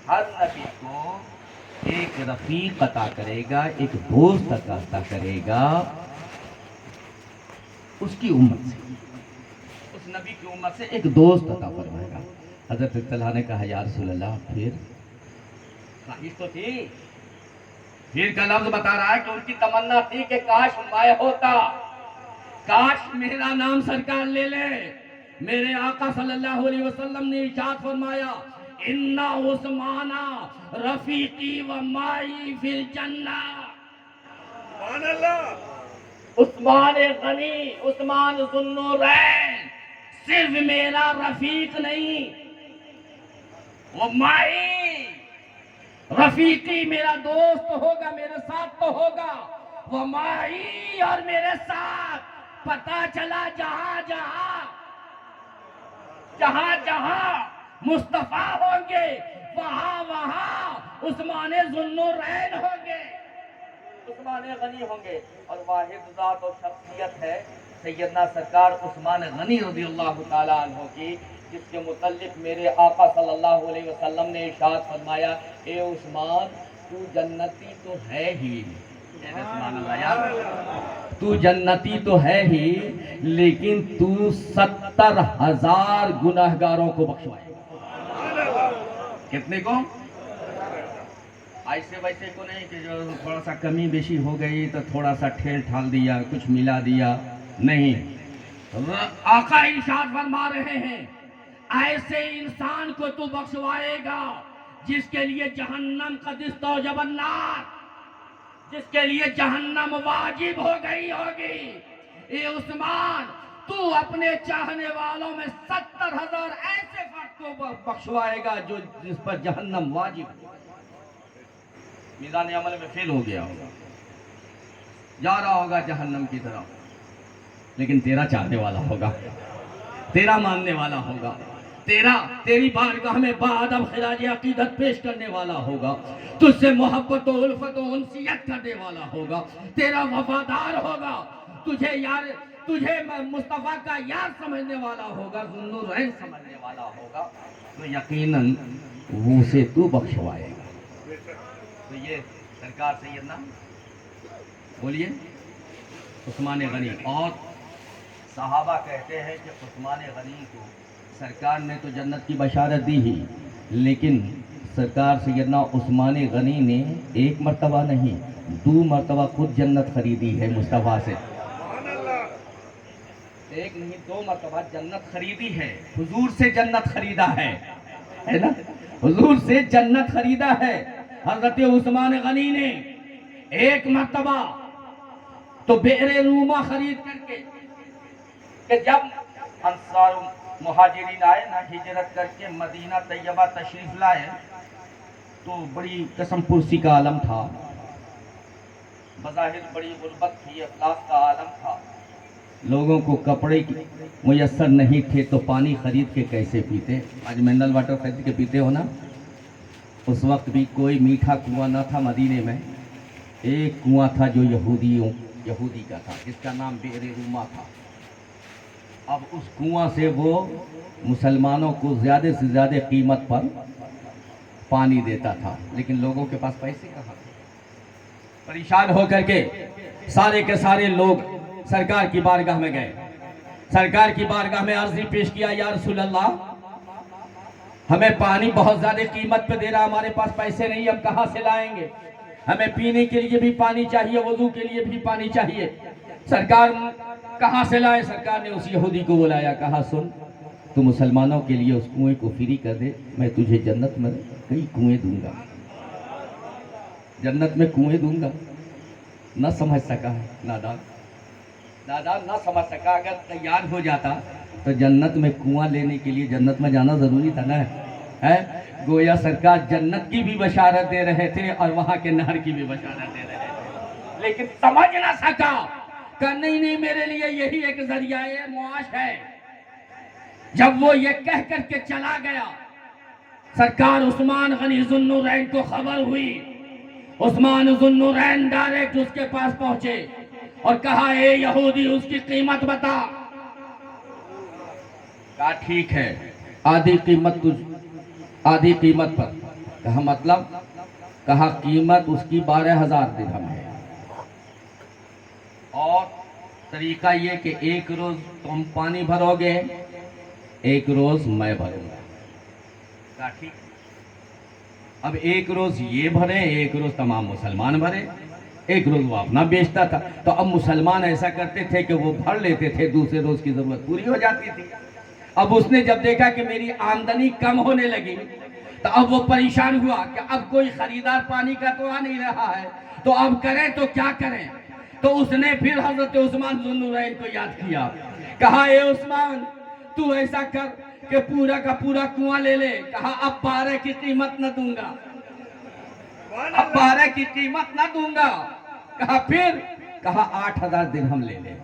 ہر نبی کو ایک رفیق عطا کرے گا، ایک دوست عطا کرے گا اس کی امت سے، اس نبی کی امت سے ایک دوست عطا فرمائے گا۔ حضرت طلحہ نے کہا یا رسول اللہ پھر خواہش تو تھی، پھر کا لفظ بتا رہا ہے کہ ان کی تمنا تھی کہ کاش میں ہوتا، کاش میرا نام سرکار لے لے۔ میرے آقا صلی اللہ علیہ وسلم نے ارشاد فرمایا ان عثمان رفیقی و مائی فی الجنہ۔ سبحان اللہ، عثمان غنی، عثمان ذو النورین صرف میرا رفیق نہیں، وہ مائی رفیقی میرا دوست ہوگا، میرے ساتھ تو ہوگا، وہ مائی اور میرے ساتھ۔ پتہ چلا جہاں جہاں مصطفیٰ ہوں گے وہاں عثمان ذو النورین ہوں گے، عثمان غنی ہوں گے۔ اور واحد ذات اور شخصیت ہے سیدنا سرکار عثمان غنی رضی اللہ تعالیٰ عنہ کی، جس کے متعلق میرے آقا صلی اللہ علیہ وسلم نے ارشاد فرمایا اے عثمان تو جنتی تو ہے ہی، سبحان اللہ یار، تو جنتی تو ہے ہی لیکن تو 70,000 گناہگاروں کو بخشوائے گا۔ کتنے کو؟ ایسے ویسے کو نہیں کہ جو تھوڑا سا کمی بیشی ہو گئی تو تھوڑا سا ٹھیل ٹھال دیا، کچھ ملا دیا، نہیں۔ آقا ارشاد فرما رہے ہیں ایسے انسان کو تو بخشوائے گا جس کے لیے جہنم قد استوجب النار، جس کے لیے جہنم واجب ہو گئی ہوگی۔ اے عثمان تو اپنے چاہنے والوں میں 70,000 ایسے فرد کو بخشوائے گا جو جس پر جہنم واجب ہو، میزان عمل میں فیل ہو گیا ہوگا، جا رہا ہوگا جہنم کی طرف، لیکن تیرا چاہنے والا ہوگا، تیرا ماننے والا ہوگا، تیری بارگاہ میں بادب خراج عقیدت پیش کرنے والا ہوگا، تجھ سے محبت و الفت و انسیت کرنے والا ہوگا، تیرا وفادار ہوگا، تجھے مصطفیٰ کا یار سمجھنے والا ہوگا، ذو النورین سمجھنے والا ہوگا، تو یقیناً وہ سے تو بخشوائے گا۔ تو یہ سرکار سیدنا بولیے عثمان غنی، اور صحابہ کہتے ہیں کہ عثمان غنی کو سرکار نے تو جنت کی بشارت دی ہی، لیکن سرکار سیدنا عثمان غنی نے ایک مرتبہ نہیں 2 مرتبہ خود جنت خریدی ہے مصطفیٰ سے، سبحان اللہ، ایک نہیں 2 مرتبہ جنت خریدی ہے، حضور سے جنت خریدا ہے نا، حضور سے جنت خریدا ہے۔ حضرت عثمان غنی نے ایک مرتبہ تو بئر روما خرید کر کے، کہ جب انصار مہاجرین آئے نا ہجرت کر کے مدینہ طیبہ تشریف لائے تو بڑی قسم پرسی کا عالم تھا، بظاہر بڑی غربت تھی، افلاس کا عالم تھا، لوگوں کو کپڑے میسر نہیں تھے تو پانی خرید کے کیسے پیتے؟ آج منرل واٹر خرید کے پیتے ہو نا، اس وقت بھی کوئی میٹھا کنواں نہ تھا مدینے میں، ایک کنواں تھا جو یہودی کا تھا، جس کا نام بئر روما تھا۔ اب اس کنواں سے وہ مسلمانوں کو زیادہ سے زیادہ قیمت پر پانی دیتا تھا، لیکن لوگوں کے پاس پیسے کہاں تھے؟ پریشان ہو کر کے سارے کے سارے لوگ سرکار کی بارگاہ میں گئے، سرکار کی بارگاہ میں عرضی پیش کیا یا رسول اللہ ہمیں پانی بہت زیادہ قیمت پہ دے رہا، ہمارے پاس پیسے نہیں، ہم کہاں سے لائیں گے؟ ہمیں پینے کے لیے بھی پانی چاہیے، وضو کے لیے بھی پانی چاہیے، سرکار کہاں سے لائیں؟ سرکار نے اس یہودی کو بلایا، کہا سن تو مسلمانوں کے لیے اس کنویں کو فری کر دے، میں تجھے جنت میں کئی کنویں دوں گا، جنت میں کنویں دوں گا۔ نہ سمجھ سکا ہے نادان نہ سمجھ سکا، اگر تیار ہو جاتا تو جنت میں کنواں لینے کے لیے جنت میں جانا ضروری تھا نا، ہے گویا سرکار جنت کی بھی بشارت دے رہے تھے اور وہاں کے نہر کی بھی بشارت دے رہے تھے، لیکن سمجھ نہ سکا کہ نہیں میرے لیے یہی ایک ذریعہ معاش ہے۔ جب وہ یہ کہہ کر کے چلا گیا، سرکار عثمان غنی ذو النورین کو خبر ہوئی، عثمان ذو النورین ڈائریکٹ اس کے پاس پہنچے اور کہا اے یہودی اس کی قیمت بتا۔ کہا ٹھیک ہے آدھی قیمت پر، کہا مطلب؟ کہا قیمت اس کی 12,000 درہم ہے، اور طریقہ یہ کہ ایک روز تم پانی بھرو گے، ایک روز میں بھروں گا۔ کہا ٹھیک۔ اب ایک روز یہ بھرے، ایک روز تمام مسلمان بھرے، ایک روز وہ اپنا بیچتا تھا۔ تو اب مسلمان ایسا کرتے تھے کہ وہ بھر لیتے تھے، دوسرے روز کی ضرورت پوری ہو جاتی تھی۔ اب اس نے جب دیکھا کہ میری آمدنی کم ہونے لگی تو اب وہ پریشان ہوا کہ اب کوئی خریدار پانی کا تو آ نہیں رہا ہے، تو اب کریں تو کیا کریں؟ تو اس نے پھر حضرت عثمان ذو النورین کو یاد کیا، کہا اے عثمان تو ایسا کر کہ پورا کا پورا کنواں لے لے۔ کہا اب 12 کی قیمت نہ دوں گا، اب 12 کی قیمت نہ دوں گا۔ کہا پھر؟ کہا 8,000 درہم لے لے۔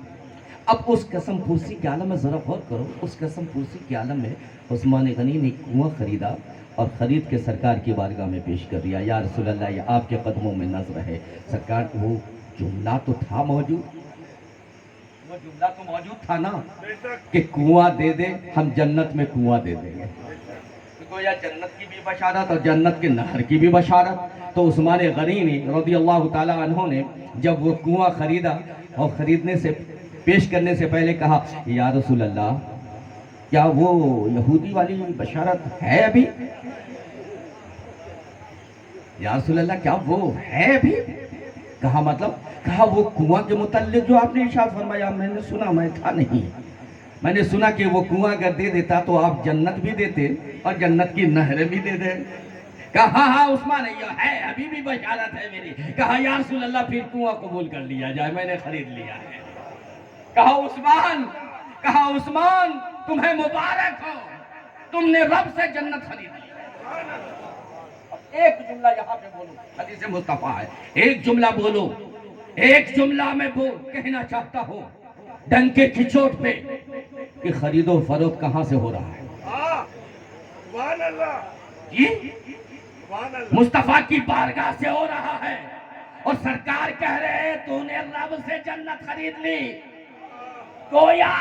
اب اس قسم پرسی کے عالم میں ذرا غور کرو، اس قسم پرسی کے عالم میں عثمان غنی نے کنواں خریدا اور خرید کے سرکار کی بارگاہ میں پیش کر دیا۔ یا رسول اللہ، یہ آپ کے قدموں میں نظر ہے۔ سرکار وہ جملہ تو تھا موجود، وہ جملہ تو موجود تھا نا کہ کنواں دے دے، ہم جنت میں کنواں دے دیں گے۔ گویا جنت کی بھی بشارت اور جنت کے نہر کی بھی بشارت۔ تو عثمان غنی نے رضی اللہ تعالیٰ عنہ نے جب وہ کنواں خریدا اور خریدنے سے پیش کرنے سے پہلے کہا یا رسول اللہ کیا وہ یہودی والی بشارت ہے ابھی؟ یا رسول اللہ کیا وہ ہے ابھی؟ کہا مطلب؟ کہا وہ کنواں کے متعلق جو آپ نے ارشاد فرمایا میں نے سنا، میں تھا نہیں، میں نے سنا کہ وہ کنواں اگر دے دیتا تو آپ جنت بھی دیتے اور جنت کی نہریں بھی دے دیں۔ کہا ہاں ہاں عثمان یہ ہے، ابھی بھی بشارت ہے میری۔ کہا یا رسول اللہ پھر کنواں قبول کر لیا جائے، میں نے خرید لیا ہے۔ کہا عثمان تمہیں مبارک ہو، تم نے رب سے جنت خرید لی۔ ایک جملہ یہاں پہ بولو، حدیث مصطفیٰ ہے، ایک جملہ بولو، ایک جملہ میں کہنا چاہتا ہوں ڈنکے کی چوٹ پہ کہ خرید و فروخت کہاں سے ہو رہا ہے؟ سبحان اللہ، جی سبحان اللہ، مصطفیٰ کی بارگاہ سے ہو رہا ہے، اور سرکار کہہ رہے ہیں تو نے رب سے جنت خرید لی۔ گویا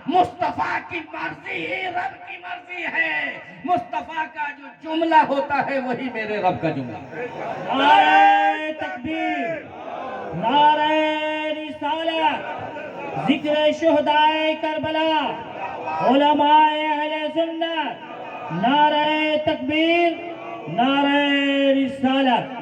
مصطفیٰ کی مرضی ہی رب کی مرضی ہے، مصطفیٰ کا جو جملہ ہوتا ہے وہی میرے رب کا جملہ ہے۔ نعرہ تکبیر، نعرہ رسالت، ذکر شہدائے کربلا، علماء اہل سنت، نعرہ تکبیر، نعرہ رسالت۔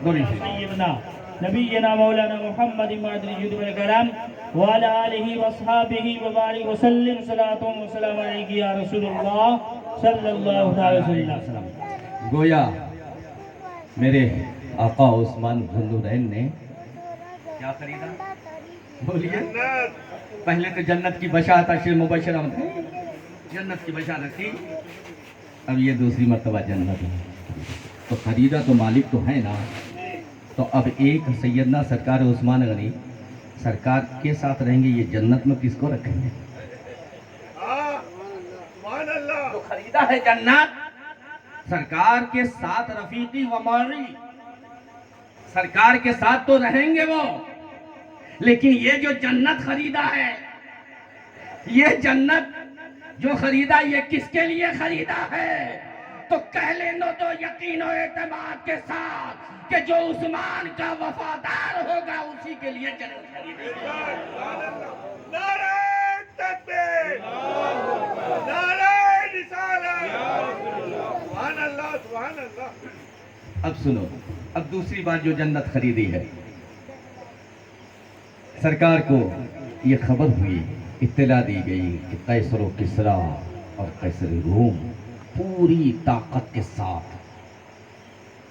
دوری شریف۔ سیدنا نبینا مولانا محمد معدن جود والکرام وعلى آلہ واصحابہ وبارک وسلم، صلاۃ و سلام علیک یا رسول اللہ صلی اللہ علیہ وسلم۔ گویا میرے آقا عثمان ذو النورین نے کیا خریدا؟ بولیے۔ جنت، پہلے تو جنت کی بشارت عشر مبشرہ میں جنت کی بشارت تھی، اب یہ دوسری مرتبہ جنت ہے۔ تو خریدا تو مالک تو ہے نا، تو اب ایک سیدنا سرکار عثمان غنی سرکار کے ساتھ رہیں گے، یہ جنت میں کس کو رکھیں گے؟ سبحان اللہ، جو خریدا ہے جنت، سرکار کے ساتھ رفیقی و ماری، سرکار کے ساتھ تو رہیں گے وہ، لیکن یہ جو جنت خریدا ہے، یہ جنت جو خریدا یہ کس کے لیے خریدا ہے؟ تو کہہ لینا تو یقین و اعتماد کے ساتھ کہ جو عثمان کا وفادار ہوگا اسی کے لیے جنت خریدے گا۔ نعرہ تکبیر، نعرہ رسالت، سبحان اللہ، سبحان اللہ۔ اب سنو، اب دوسری بات جو جنت خریدی ہے، سرکار کو یہ خبر ہوئی، اطلاع دی گئی کہ قیصر و کسریٰ اور قیصر روم پوری طاقت کے ساتھ،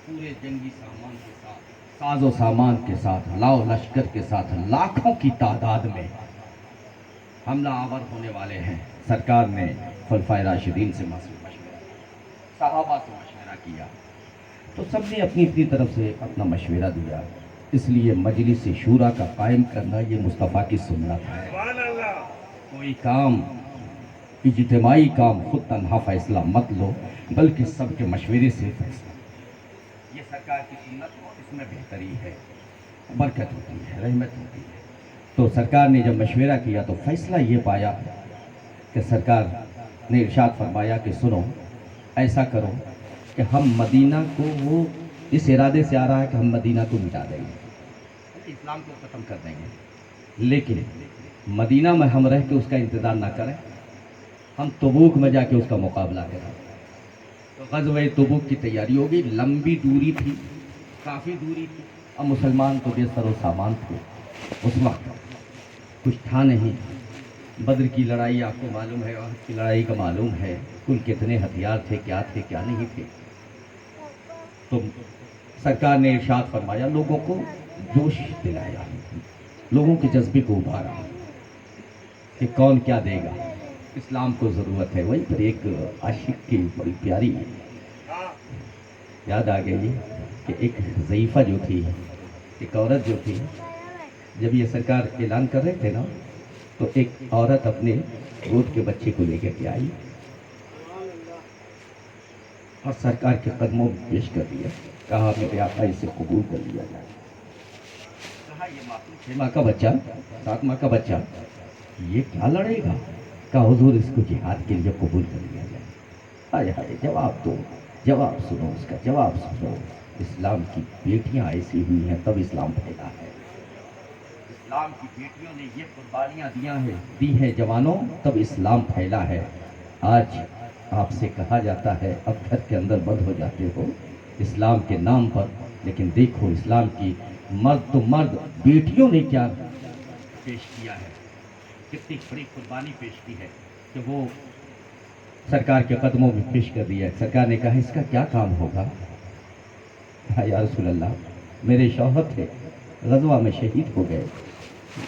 پورے جنگی سامان کے ساتھ، ساز و سامان کے ساتھ، لاؤ لشکر کے ساتھ، لاکھوں کی تعداد میں حملہ آور ہونے والے ہیں۔ سرکار نے خلفائے راشدین سے مشورہ، صحابہ سے مشورہ کیا، تو سب نے اپنی اپنی طرف سے اپنا مشورہ دیا۔ اس لیے مجلس شورا کا قائم کرنا یہ مصطفیٰ کی سنت ہے۔ سبحان اللہ، کوئی کام اجتماعی کام خود تنہا فیصلہ مت لو، بلکہ سب کے مشورے سے فیصلہ۔ یہ سرکار کی سنت ہو، اس میں بہتری ہے، برکت ہوتی ہے، رحمت ہوتی ہے۔ تو سرکار نے جب مشورہ کیا تو فیصلہ یہ پایا کہ سرکار نے ارشاد فرمایا کہ سنو، ایسا کرو کہ ہم مدینہ کو وہ اس ارادے سے آ رہا ہے کہ ہم مدینہ کو مٹا دیں گے، اسلام کو ختم کر دیں گے، لیکن مدینہ میں ہم رہ کے اس کا انتظار نہ کریں، ہم تبوک میں جا کے اس کا مقابلہ کریں۔ تو غزوہ تبوک کی تیاری ہوگی، لمبی دوری تھی، کافی دوری تھی، اب مسلمان تو بے سر و سامان تھے، اس وقت کچھ تھا نہیں۔ بدر کی لڑائی آپ کو معلوم ہے، احد کی لڑائی کا معلوم ہے، کل کتنے ہتھیار تھے کیا نہیں تھے۔ تو سرکار نے ارشاد فرمایا، لوگوں کو جوش دلایا، لوگوں کے جذبے کو ابھارا کہ کون کیا دے گا، اسلام کو ضرورت ہے۔ وہیں پر ایک عاشق کی بڑی پیاری یاد آ گئی کہ ایک ضعیفہ جو تھی، ایک عورت جو تھی، جب یہ سرکار اعلان کر رہے تھے نا، تو ایک عورت اپنے گود کے بچے کو لے کر کے آئی اور سرکار کے قدموں میں پیش کر دیا، کہا میرے آقا اسے قبول کر لیا جائے۔ کہا یہ معصوم 6 ماہ کا بچہ، 7 ماہ کا بچہ، یہ کیا لڑے گا؟ کہا حضور اس کو جہاد کے لیے قبول کر لیا جائے۔ ہائے ہائے، جواب دو، جواب سنو، اس کا جواب سنو۔ اسلام کی بیٹیاں ایسی ہوئی ہیں تب اسلام پھیلا ہے، اسلام کی بیٹیوں نے یہ قربانیاں دی ہیں جوانوں، تب اسلام پھیلا ہے۔ آج آپ سے کہا جاتا ہے، اب گھر کے اندر بند ہو جاتے ہو اسلام کے نام پر، لیکن دیکھو اسلام کی مرد تو مرد بیٹیوں نے کیا پیش کیا ہے، کتنی بڑی قربانی پیش کی ہے کہ وہ سرکار کے قدموں میں پیش کر دیا ہے۔ سرکار نے کہا اس کا کیا کام ہوگا؟ یا رسول اللہ، میرے شوہر تھے، غزوہ میں شہید ہو گئے،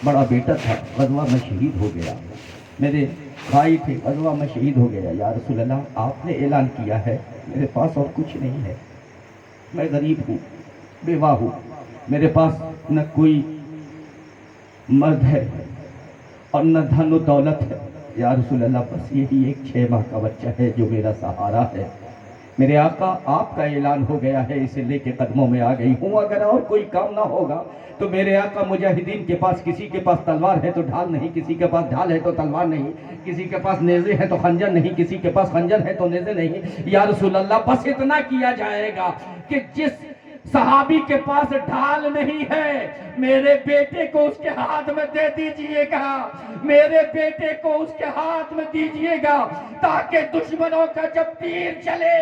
بڑا بیٹا تھا، غزوہ میں شہید ہو گیا، میرے بھائی تھے، غزوہ میں شہید ہو گیا۔ یا رسول اللہ، آپ نے اعلان کیا ہے، میرے پاس اور کچھ نہیں ہے، میں غریب ہوں، بیوہ ہوں، میرے پاس نہ کوئی مرد ہے اور نہ دھن و دولت ہے۔ یا رسول اللہ، بس یہی ایک 6 ماہ کا بچہ ہے جو میرا سہارا ہے۔ میرے آقا، آپ کا اعلان ہو گیا ہے، اسے لے کے قدموں میں آ گئی ہوں، اگر اور کوئی کام نہ ہوگا تو میرے آقا مجاہدین کے پاس، کسی کے پاس تلوار ہے تو ڈھال نہیں، کسی کے پاس ڈھال ہے تو تلوار نہیں، کسی کے پاس نیزے ہے تو خنجر نہیں، کسی کے پاس خنجر ہے تو نیزے نہیں۔ یا رسول اللہ، بس اتنا کیا جائے گا کہ جس صحابی کے پاس ڈھال نہیں ہے، میرے بیٹے کو اس کے ہاتھ میں دے دیجئے گا، میرے بیٹے کو اس کے ہاتھ میں دیجئے گا، تاکہ دشمنوں کا جب تیر چلے،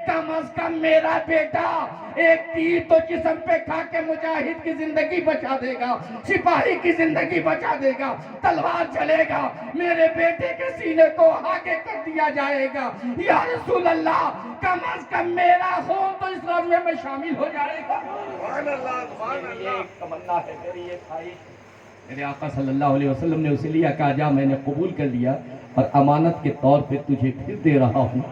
کم از کم میرا بیٹا ایک تیر تو جسم پہ کھا کے مجاہد کی زندگی بچا دے گا، سپاہی کی زندگی بچا دے گا، تلوار چلے گا، میرے بیٹے کے سینے کو آگے کر دیا جائے گا۔ یا رسول اللہ، کم از کم میرا خون تو اس غزوے میں شامل ہو جائے گا۔ سبحان اللہ، سبحان میری اللہ۔ ایک تمنا ہے، میری ایک خواہش۔ میرے آقا صلی اللہ علیہ وسلم نے اسے لیا، کہا جا میں نے قبول کر لیا، اور امانت کے طور پہ تجھے پھر دے رہا ہوں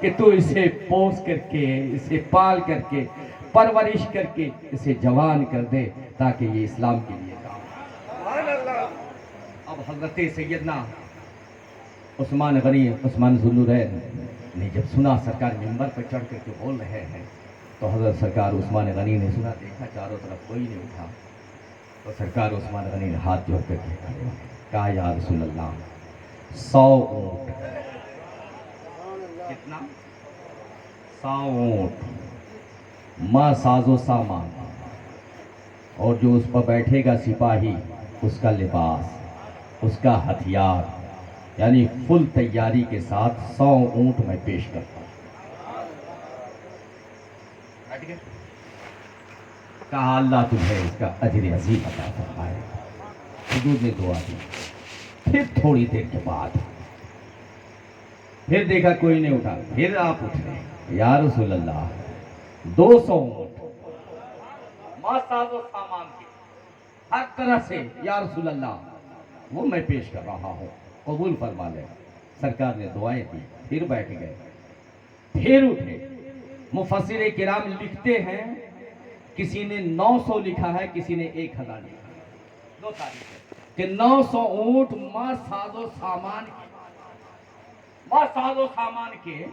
کہ تو اسے پوس کر کے، اسے پال کر کے، پرورش کر کے اسے جوان کر دے، تاکہ یہ اسلام کے لیے کام آئے۔ سبحان اللہ۔ اب حضرت سیدنا عثمان غنی، عثمان ذو النورین نے جب سنا سرکار ممبر پر چڑھ کر کے بول رہے ہیں، تو حضرت سرکار عثمان غنی نے سنا، دیکھا چاروں طرف کوئی نہیں اٹھا، تو سرکار عثمان غنی نے ہاتھ جوڑ کر کے کھڑے ہوئے، کہا یا رسول اللہ، 100 اونٹ، کتنا؟ 100 اونٹ، ماں ساز و سامان، اور جو اس پر بیٹھے گا سپاہی، اس کا لباس، اس کا ہتھیار، یعنی فل تیاری کے ساتھ 100 اونٹ میں پیش کرتا ہوں۔ کہا اللہ تمہیں اس کا اجر عظیم عطا فرمائے۔ حضور نے دعا دی۔ پھر تھوڑی دیر کے بعد پھر دیکھا کوئی نہیں اٹھا، پھر آپ اٹھے، یا رسول اللہ 200 اونٹ، ماں ساز و سامان کی ہر طرح سے، یا رسول اللہ وہ میں پیش کر رہا ہوں، قبول فرما لے۔ سرکار نے دعائیں دی، پھر بیٹھ گئے، پھر اٹھے۔ مفسر کرام لکھتے ہیں، کسی نے 900 لکھا ہے، کسی نے 1000 لکھا ہے، 2 تاریخ ہے، کہ 900 اونٹ ماں ساز و سامان کی، ماں ساز و سامان کے،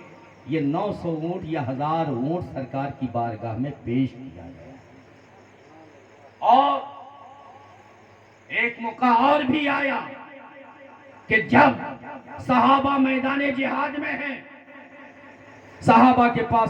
یہ 900 اونٹ یا 1000 اونٹ سرکار کی بارگاہ میں پیش کیا گیا۔ اور ایک موقع اور بھی آیا کہ جب صحابہ میدان جہاد میں ہیں، صحابہ کے پاس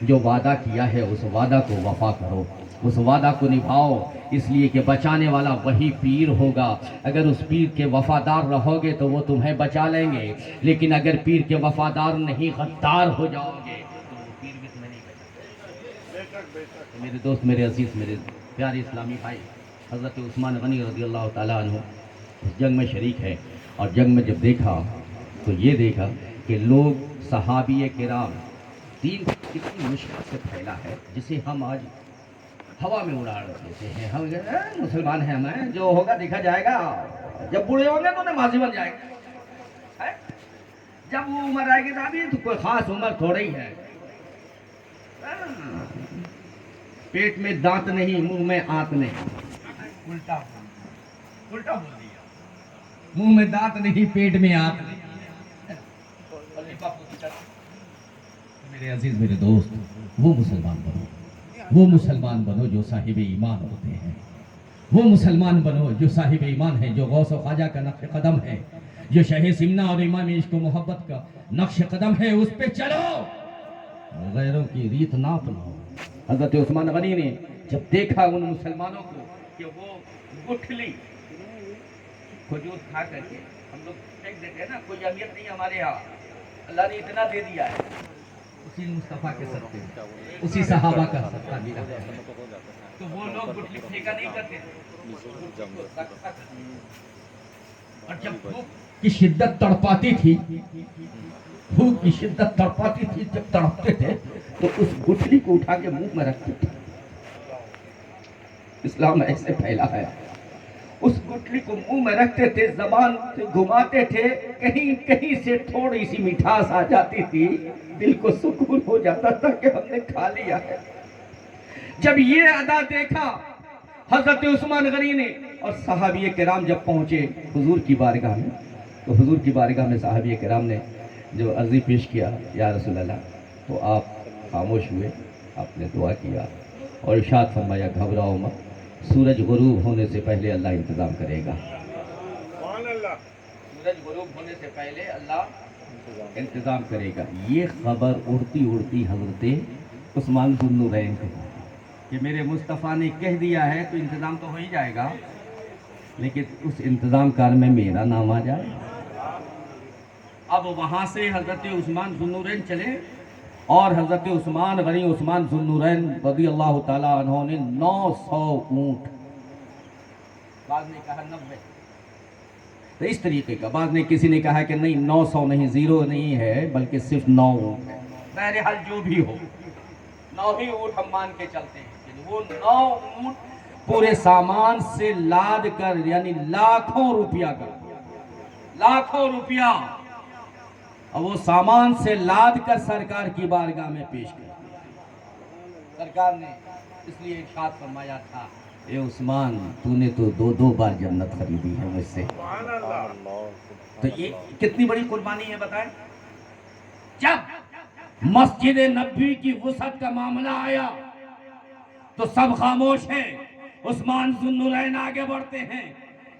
جو وعدہ کیا ہے اس وعدہ کو وفا کرو، اس وعدہ کو نبھاؤ، اس لیے کہ بچانے والا وہی پیر ہوگا۔ اگر اس پیر کے وفادار رہو گے تو وہ تمہیں بچا لیں گے، لیکن اگر پیر کے وفادار نہیں غدار ہو جاؤ گے تو وہ پیر بھی تمہیں نہیں بچا۔ میرے دوست، میرے عزیز، میرے پیارے اسلامی بھائی، حضرت عثمان غنی رضی اللہ تعالیٰ عنہ اس جنگ میں شریک ہے، اور جنگ میں جب دیکھا تو یہ دیکھا کہ لوگ صحابی کرام دین کتنی مشکل سے پھیلا ہے، جسے ہم آج ہوا میں اڑا دیتے ہیں۔ ہم مسلمان ہیں، ہمیں جو ہوگا دیکھا جائے گا، جب بوڑھے ہوں گے تو نمازی بن جائے گا، جب وہ عمر آئے گی تو کوئی خاص عمر تھوڑا ہی ہے۔ پیٹ میں دانت نہیں، منہ میں آنت نہیں، الٹا بول دیا، منہ میں دانت نہیں، پیٹ میں آنت نہیں۔ میرے عزیز، میرے دوست، وہ مسلمان بنو، وہ مسلمان بنو جو صاحب ایمان ہوتے ہیں، وہ مسلمان بنو جو صاحب ایمان ہے، جو غوث و خواجہ کا نقش قدم ہے، جو شہ سمنا اور امام عشق و محبت کا نقش قدم ہے، اس پہ چلو، غیروں کی ریت نہ اپناؤ۔ حضرت عثمان غنی نے جب دیکھا ان مسلمانوں کو کہ وہ گٹھلی کھجور کھا کر کے، ہم لوگ پھینک دیتے ہیں نا، کوئی اہمیت نہیں ہمارے یہاں، اللہ نے اتنا دے دیا ہے، اسی مصطفیٰ کے صدقے، اسی صحابہ کا صدقہ ملا ہے، تو وہ لوگ گٹھلی پھینکا نہیں کرتے تھے، اور جب بھوک کی شدت تڑپاتی تھی، بھوک کی شدت تڑپاتی تھی، جب تڑپتے تھے تو اس گٹھلی کو اٹھا کے منہ میں رکھتے تھے۔ اسلام ایسے پھیلا ہے، اس گٹھلی کو منہ میں رکھتے تھے، زبان سے گھماتے تھے، کہیں کہیں سے تھوڑی سی مٹھاس آ جاتی تھی، دل کو سکون ہو جاتا تھا کہ ہم نے کھا لیا ہے۔ جب یہ ادا دیکھا حضرت عثمان غنی نے، اور صحابی کرام جب پہنچے حضور کی بارگاہ میں، تو حضور کی بارگاہ میں صحابی کرام نے جو عرضی پیش کیا، یا رسول اللہ، تو آپ خاموش ہوئے، آپ نے دعا کیا اور ارشاد فرمایا گھبراؤ مت، سورج غروب ہونے سے پہلے اللہ انتظام کرے گا۔ سبحان اللہ، سورج غروب ہونے سے پہلے اللہ انتظام کرے گا۔ یہ خبر اڑتی اڑتی حضرت عثمان ذو النورین کو کہ میرے مصطفیٰ نے کہہ دیا ہے تو انتظام تو ہو ہی جائے گا، لیکن اس انتظام کار میں میرا نام آ جائے۔ اب وہاں سے حضرت عثمان ذو النورین چلے، اور حضرت عثمان غنی عثمان ذو النورین رضی اللہ تعالیٰ عنہ نے 900 اونٹ، بعض نے کہا 90، تو اس طریقے کا، بعض نے کسی نے کہا کہ نہیں 900 نہیں، 0 نہیں ہے بلکہ صرف 9 اونٹ ہے، بہرحال جو بھی ہو 9 ہی اونٹ ہم مان کے چلتے ہیں، وہ 9 اونٹ پورے سامان سے لاد کر، یعنی لاکھوں روپیہ کا، لاکھوں روپیہ، اور وہ سامان سے لاد کر سرکار کی بارگاہ میں پیش کر۔ سرکار نے اس لیے ارشاد فرمایا تھا، اے عثمان تو نے تو 2 بار جنت خریدی ہے مجھ سے۔ سبحان اللہ، تو یہ کتنی بڑی قربانی ہے بتائیں۔ جب مسجد نبوی کی وسعت کا معاملہ آیا تو سب خاموش ہیں، عثمان ذو النورین آگے بڑھتے ہیں،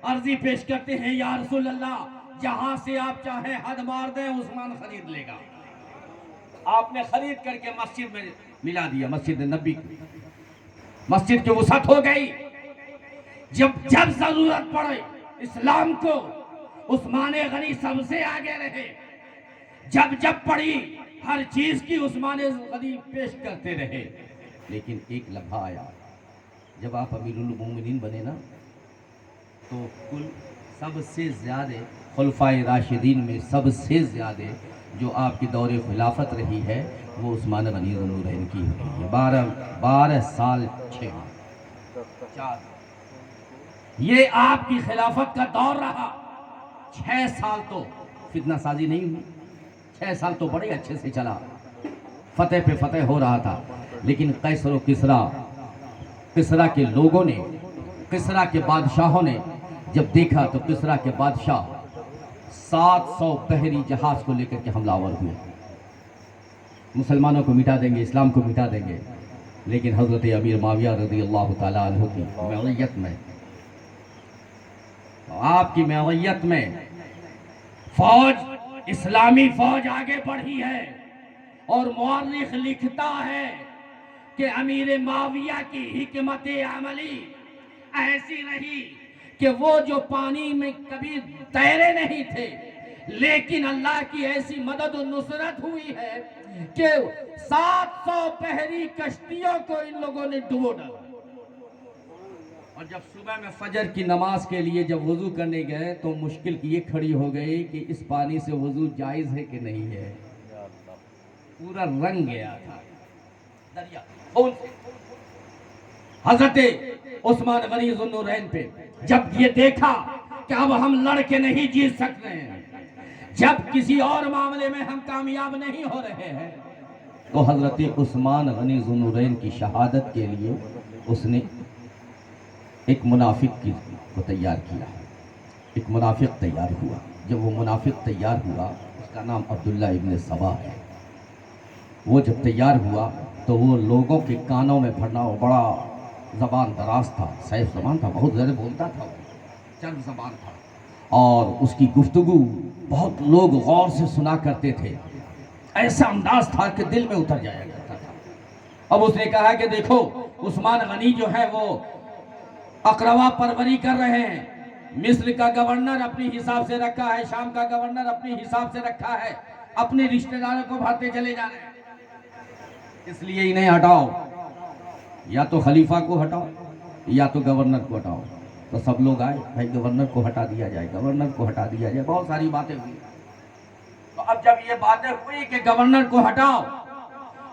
عرضی پیش کرتے ہیں، یا رسول اللہ جہاں سے آپ چاہیں حد مار دیں، عثمان خرید لے گا۔ آپ نے خرید کر کے مسجد میں ملا دیا، مسجد نبی کی، مسجد کی وسعت ہو گئی۔ جب ضرورت پڑے اسلام کو، عثمان غنی سب سے آگے رہے، جب پڑی ہر چیز کی عثمان غنی پیش کرتے رہے، لیکن ایک لمحہ آیا جب آپ امیر المومنین بنے نا، تو کل سب سے زیادہ خلفائے راشدین میں سب سے زیادہ جو آپ کی دور خلافت رہی ہے وہ عثمان غنی ذو النورین کی ہوئی ہے، 12 سال 6 ماہ 4، یہ آپ کی خلافت کا دور رہا۔ 6 سال تو فتنہ سازی نہیں ہوئی، 6 سال تو بڑے اچھے سے چلا، فتح پہ فتح ہو رہا تھا، لیکن قیصر و کسریٰ کے لوگوں نے، کسریٰ کے بادشاہوں نے جب دیکھا تو کسریٰ کے بادشاہ 700 بحری جہاز کو لے کر کے حملہ آور ہوئے، مسلمانوں کو مٹا دیں گے، اسلام کو مٹا دیں گے، لیکن حضرت امیر معاویہ رضی اللہ تعالیٰ عنہ کی معیت میں، آپ کی معیت میں فوج، اسلامی فوج آگے بڑھی ہے، اور مورخ لکھتا ہے کہ امیر معاویہ کی حکمت عملی ایسی رہی کہ وہ جو پانی میں کبھی تیرے نہیں تھے، لیکن اللہ کی ایسی مدد و نصرت ہوئی ہے کہ 700 بحری کشتیوں کو ان لوگوں نے ڈبو ڈالا۔ اور جب صبح میں فجر کی نماز کے لیے جب وضو کرنے گئے تو مشکل یہ کھڑی ہو گئی کہ اس پانی سے وضو جائز ہے کہ نہیں ہے، پورا رنگ گیا تھا دریا خون سے۔ حضرت عثمان غنی ذو النورین پہ جب یہ دیکھا کہ اب ہم لڑ کے نہیں جیت سکتے ہیں، جب کسی اور معاملے میں ہم کامیاب نہیں ہو رہے ہیں، تو حضرت عثمان غنی ذو النورین کی شہادت کے لیے اس نے ایک منافق کو تیار کیا۔ ایک منافق تیار ہوا۔ جب وہ منافق تیار ہوا، اس کا نام عبداللہ ابن سبا ہے، وہ جب تیار ہوا تو وہ لوگوں کے کانوں میں پھڑنا، وہ بڑا زبان دراز تھا، سیف زبان تھا، بہت زیادہ بولتا تھا، چند زبان تھا، اور اس کی گفتگو بہت لوگ غور سے سنا کرتے تھے، ایسا انداز تھا کہ دل میں اتر جایا کرتا تھا۔ اب اس نے کہا کہ دیکھو عثمان غنی جو ہے وہ اقروا پروری کر رہے ہیں، مصر کا گورنر اپنی حساب سے رکھا ہے، شام کا گورنر اپنی حساب سے رکھا ہے، اپنے رشتہ داروں کو بھرتے چلے جا رہے ہیں، اس لیے انہیں ہٹاؤ، یا تو خلیفہ کو ہٹاؤ یا تو گورنر کو ہٹاؤ۔ تو سب لوگ آئے، بھائی گورنر کو ہٹا دیا جائے، گورنر کو ہٹا دیا جائے، بہت ساری باتیں ہوئی۔ تو اب جب یہ باتیں ہوئی کہ گورنر کو ہٹاؤ،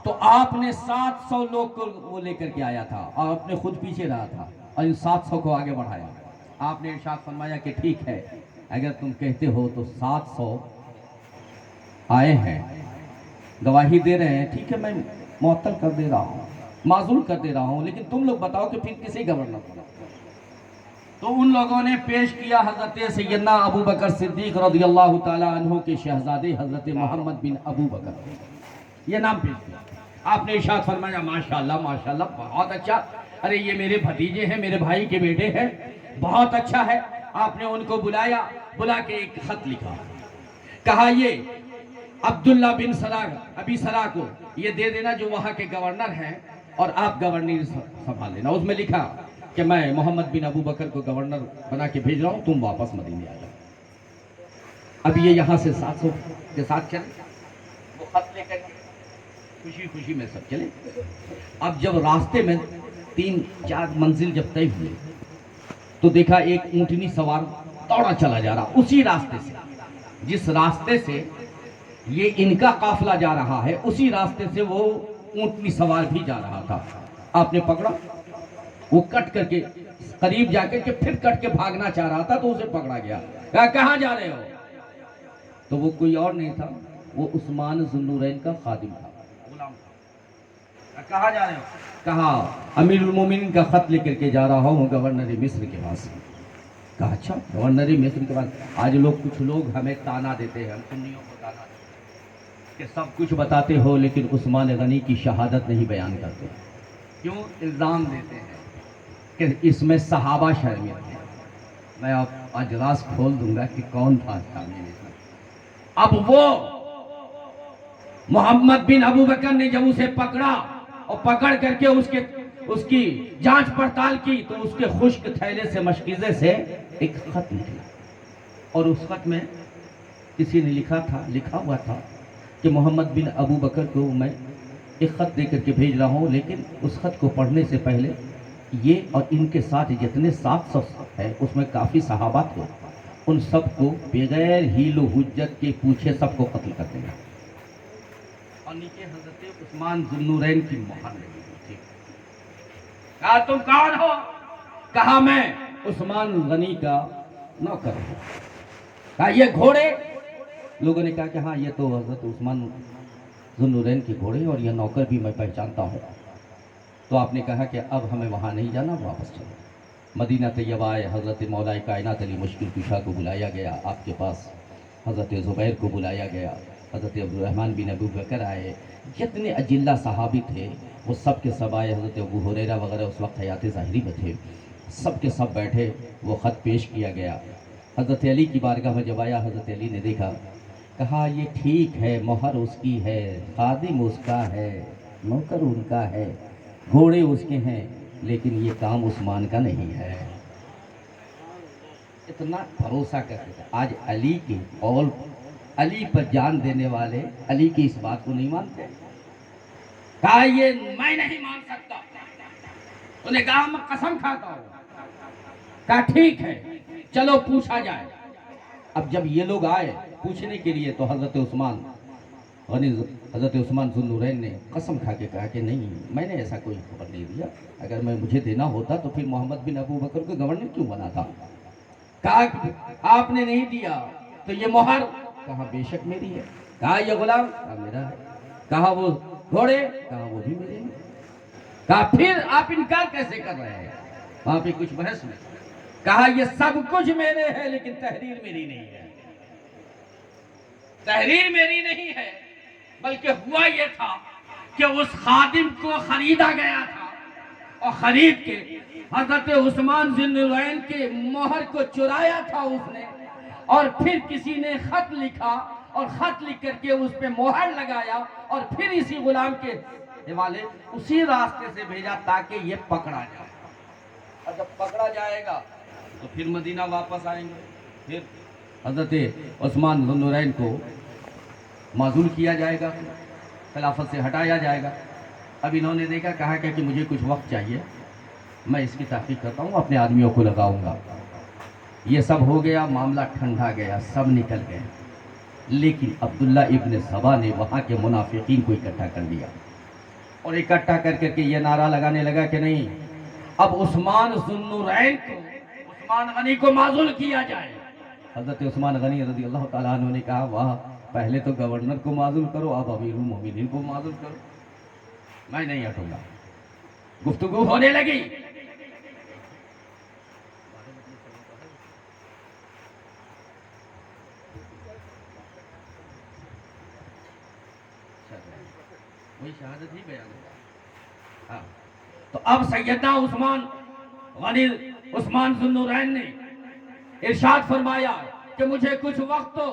تو آپ نے 700 لوگ کو وہ لے کر کے آیا تھا، اور اپنے خود پیچھے رہا تھا، اور ان 700 کو آگے بڑھایا۔ آپ نے ارشاد فرمایا کہ ٹھیک ہے، اگر تم کہتے ہو تو 700 آئے ہیں، گواہی دے رہے ہیں، ٹھیک ہے، میں معطل کر دے رہا ہوں، معذول کر دے رہا ہوں، لیکن تم لوگ بتاؤ کہ پھر کسی گورنر کو۔ تو ان لوگوں نے پیش کیا حضرت سیدنا ابو بکر صدیق رضی اللہ تعالیٰ عنہ کے شہزادے حضرت محمد بن ابو بکر، یہ نام پیش کیا۔ آپ نے ارشاد فرمایا ماشاءاللہ ماشاءاللہ، بہت اچھا، ارے یہ میرے بھتیجے ہیں، میرے بھائی کے بیٹے ہیں، بہت اچھا ہے۔ آپ نے ان کو بلایا، بلا کے ایک خط لکھا، کہا یہ عبداللہ بن سرا ابی سرا کو یہ دے دینا جو وہاں کے گورنر ہیں، اور آپ گورنر سنبھال لینا۔ اس میں لکھا کہ میں محمد بن ابو بکر کو گورنر بنا کے بھیج رہا ہوں، تم واپس مدینے آ جاؤ۔ اب یہ یہاں سے 700 کے ساتھ چلے، وہ خط لے کر خوشی خوشی میں سب چلے۔ اب جب راستے میں 3-4 منزل جب طے ہوئے تو دیکھا ایک اونٹنی سوار دوڑا چلا جا رہا، اسی راستے سے، جس راستے سے یہ ان کا قافلہ جا رہا ہے، اسی راستے سے وہ اونٹنی سوار بھی جا رہا تھا۔ آپ نے پکڑا، وہ کٹ کر کے قریب جا کر کے پھر کٹ کے بھاگنا چاہ رہا تھا، تو اسے پکڑا گیا، کہا کہاں جا رہے ہو؟ تو وہ کوئی اور نہیں تھا، وہ عثمان ذو النورین کا خادم تھا، غلام تھا۔ کہاں جا رہے ہو؟ کہا امیر المومنین کا خط لے کر کے جا رہا ہوں گورنر مصر کے پاس۔ کہا اچھا گورنر مصر کے پاس؟ آج کچھ لوگ ہمیں تانا دیتے ہیں، ہم سنیوں کو تانا دیتے ہیں کہ سب کچھ بتاتے ہو لیکن عثمان غنی کی شہادت نہیں بیان کرتے، کیوں الزام دیتے ہیں کہ اس میں صحابہ شامل ہیں۔ میں آپ آج راز کھول دوں گا کہ کون تھا شامل اس میں۔ اب وہ محمد بن ابو بکر نے جب اسے پکڑا اور پکڑ کر کے اس کی جانچ پڑتال کی، تو اس کے خشک تھیلے سے مشکیزے سے ایک خط نکلا، اور اس خط میں کسی نے لکھا ہوا تھا کہ محمد بن ابو بکر کو میں ایک خط دے کر کے بھیج رہا ہوں، لیکن اس خط کو پڑھنے سے پہلے یہ اور ان کے ساتھ جتنے 700 ہے اس میں کافی صحابہ تھے، ان سب کو بغیر حیل و حجت کے پوچھے سب کو قتل کر دینا۔ اور نیچے حضرت عثمان ذو النورین کی مہر لگی تھی۔ کہا تم کون ہو؟ کہا میں عثمان غنی کا نوکر ہوں۔ کہا یہ گھوڑے؟ لوگوں نے کہا کہ ہاں یہ تو حضرت عثمان ذو النورین کے گھوڑے، اور یہ نوکر بھی میں پہچانتا ہوں۔ تو آپ نے کہا کہ اب ہمیں وہاں نہیں جانا، واپس چلو۔ مدینہ طیبہ آئے، حضرت مولا کائنات علی مشکل کشا کو بلایا گیا، آپ کے پاس حضرت زبیر کو بلایا گیا، حضرت عبدالرحمن بن ابو بکر آئے، جتنے اجلہ صحابی تھے وہ سب کے سب آئے، حضرت ابو ہریرہ وغیرہ اس وقت حیات ظاہری میں تھے، سب کے سب بیٹھے، وہ خط پیش کیا گیا۔ حضرت علی کی بارگاہ میں جب آیا، حضرت علی نے دیکھا کہا یہ ٹھیک ہے، مہر اس کی ہے، خادم اس کا ہے، نوکر ان کا ہے، گھوڑے اس کے ہیں، لیکن یہ کام عثمان کا نہیں ہے۔ اتنا بھروسہ کرتے تھے۔ آج علی کے قول، علی پر جان دینے والے علی کی اس بات کو نہیں مانتے۔ کہا یہ میں نہیں مان سکتا، انہوں نے کہا میں قسم کھاتا ہوں۔ کہا ٹھیک ہے چلو پوچھا جائے۔ اب جب یہ لوگ آئے پوچھنے کے لیے تو حضرت عثمان ذو النورین نے قسم کھا کے کہا کہ نہیں، میں نے ایسا کوئی خبر نہیں دیا، اگر مجھے دینا ہوتا تو پھر محمد بن ابو بکر کو گورنر کیوں بنا تھا؟ کہا آپ نے نہیں دیا تو یہ مہر؟ کہا بے شک میری ہے۔ کہا یہ غلام؟ کہا میرا ہے۔ کہا وہ گھوڑے؟ کہا وہ بھی میرے ہیں۔ کہا پھر آپ انکار کیسے کر رہے ہیں؟ وہاں پہ کچھ بحث میں کہا یہ سب کچھ میرے ہے لیکن تحریر میری نہیں ہے، تحریر میری نہیں ہے، بلکہ ہوا یہ تھا کہ اس خادم کو خریدا گیا تھا اور خرید کے حضرت عثمان ذو النورین کے مہر کو چرایا تھا اس نے، اور پھر کسی نے خط لکھا اور خط لکھ کر کے اس پہ مہر لگایا اور پھر اسی غلام کے حوالے اسی راستے سے بھیجا تاکہ یہ پکڑا جائے، اور جب پکڑا جائے گا تو پھر مدینہ واپس آئیں گے، پھر حضرت عثمان ذو النورین کو معزول کیا جائے گا، خلافت سے ہٹایا جائے گا۔ اب انہوں نے دیکھا، کہا کہ مجھے کچھ وقت چاہیے، میں اس کی تحقیق کرتا ہوں، اپنے آدمیوں کو لگاؤں گا۔ یہ سب ہو گیا، معاملہ ٹھنڈا گیا، سب نکل گئے، لیکن عبداللہ ابن سبا نے وہاں کے منافقین کو اکٹھا کر لیا اور اکٹھا کر کے یہ نعرہ لگانے لگا کہ نہیں، اب عثمان ذو النورین کو، عثمان غنی کو معزول کیا جائے۔ حضرت عثمان غنی رضی اللہ تعالیٰ عنہ نے کہا واہ، پہلے تو گورنر کو معزول کرو، اب امیر المومنین کو معزول کرو، میں نہیں ہٹوں گا۔ گفتگو ہونے لگی، وہی شہادت ہی بیان ہوا۔ تو اب سیدنا عثمان غنی عثمان ذو النورین نے ارشاد فرمایا کہ مجھے کچھ وقت تو،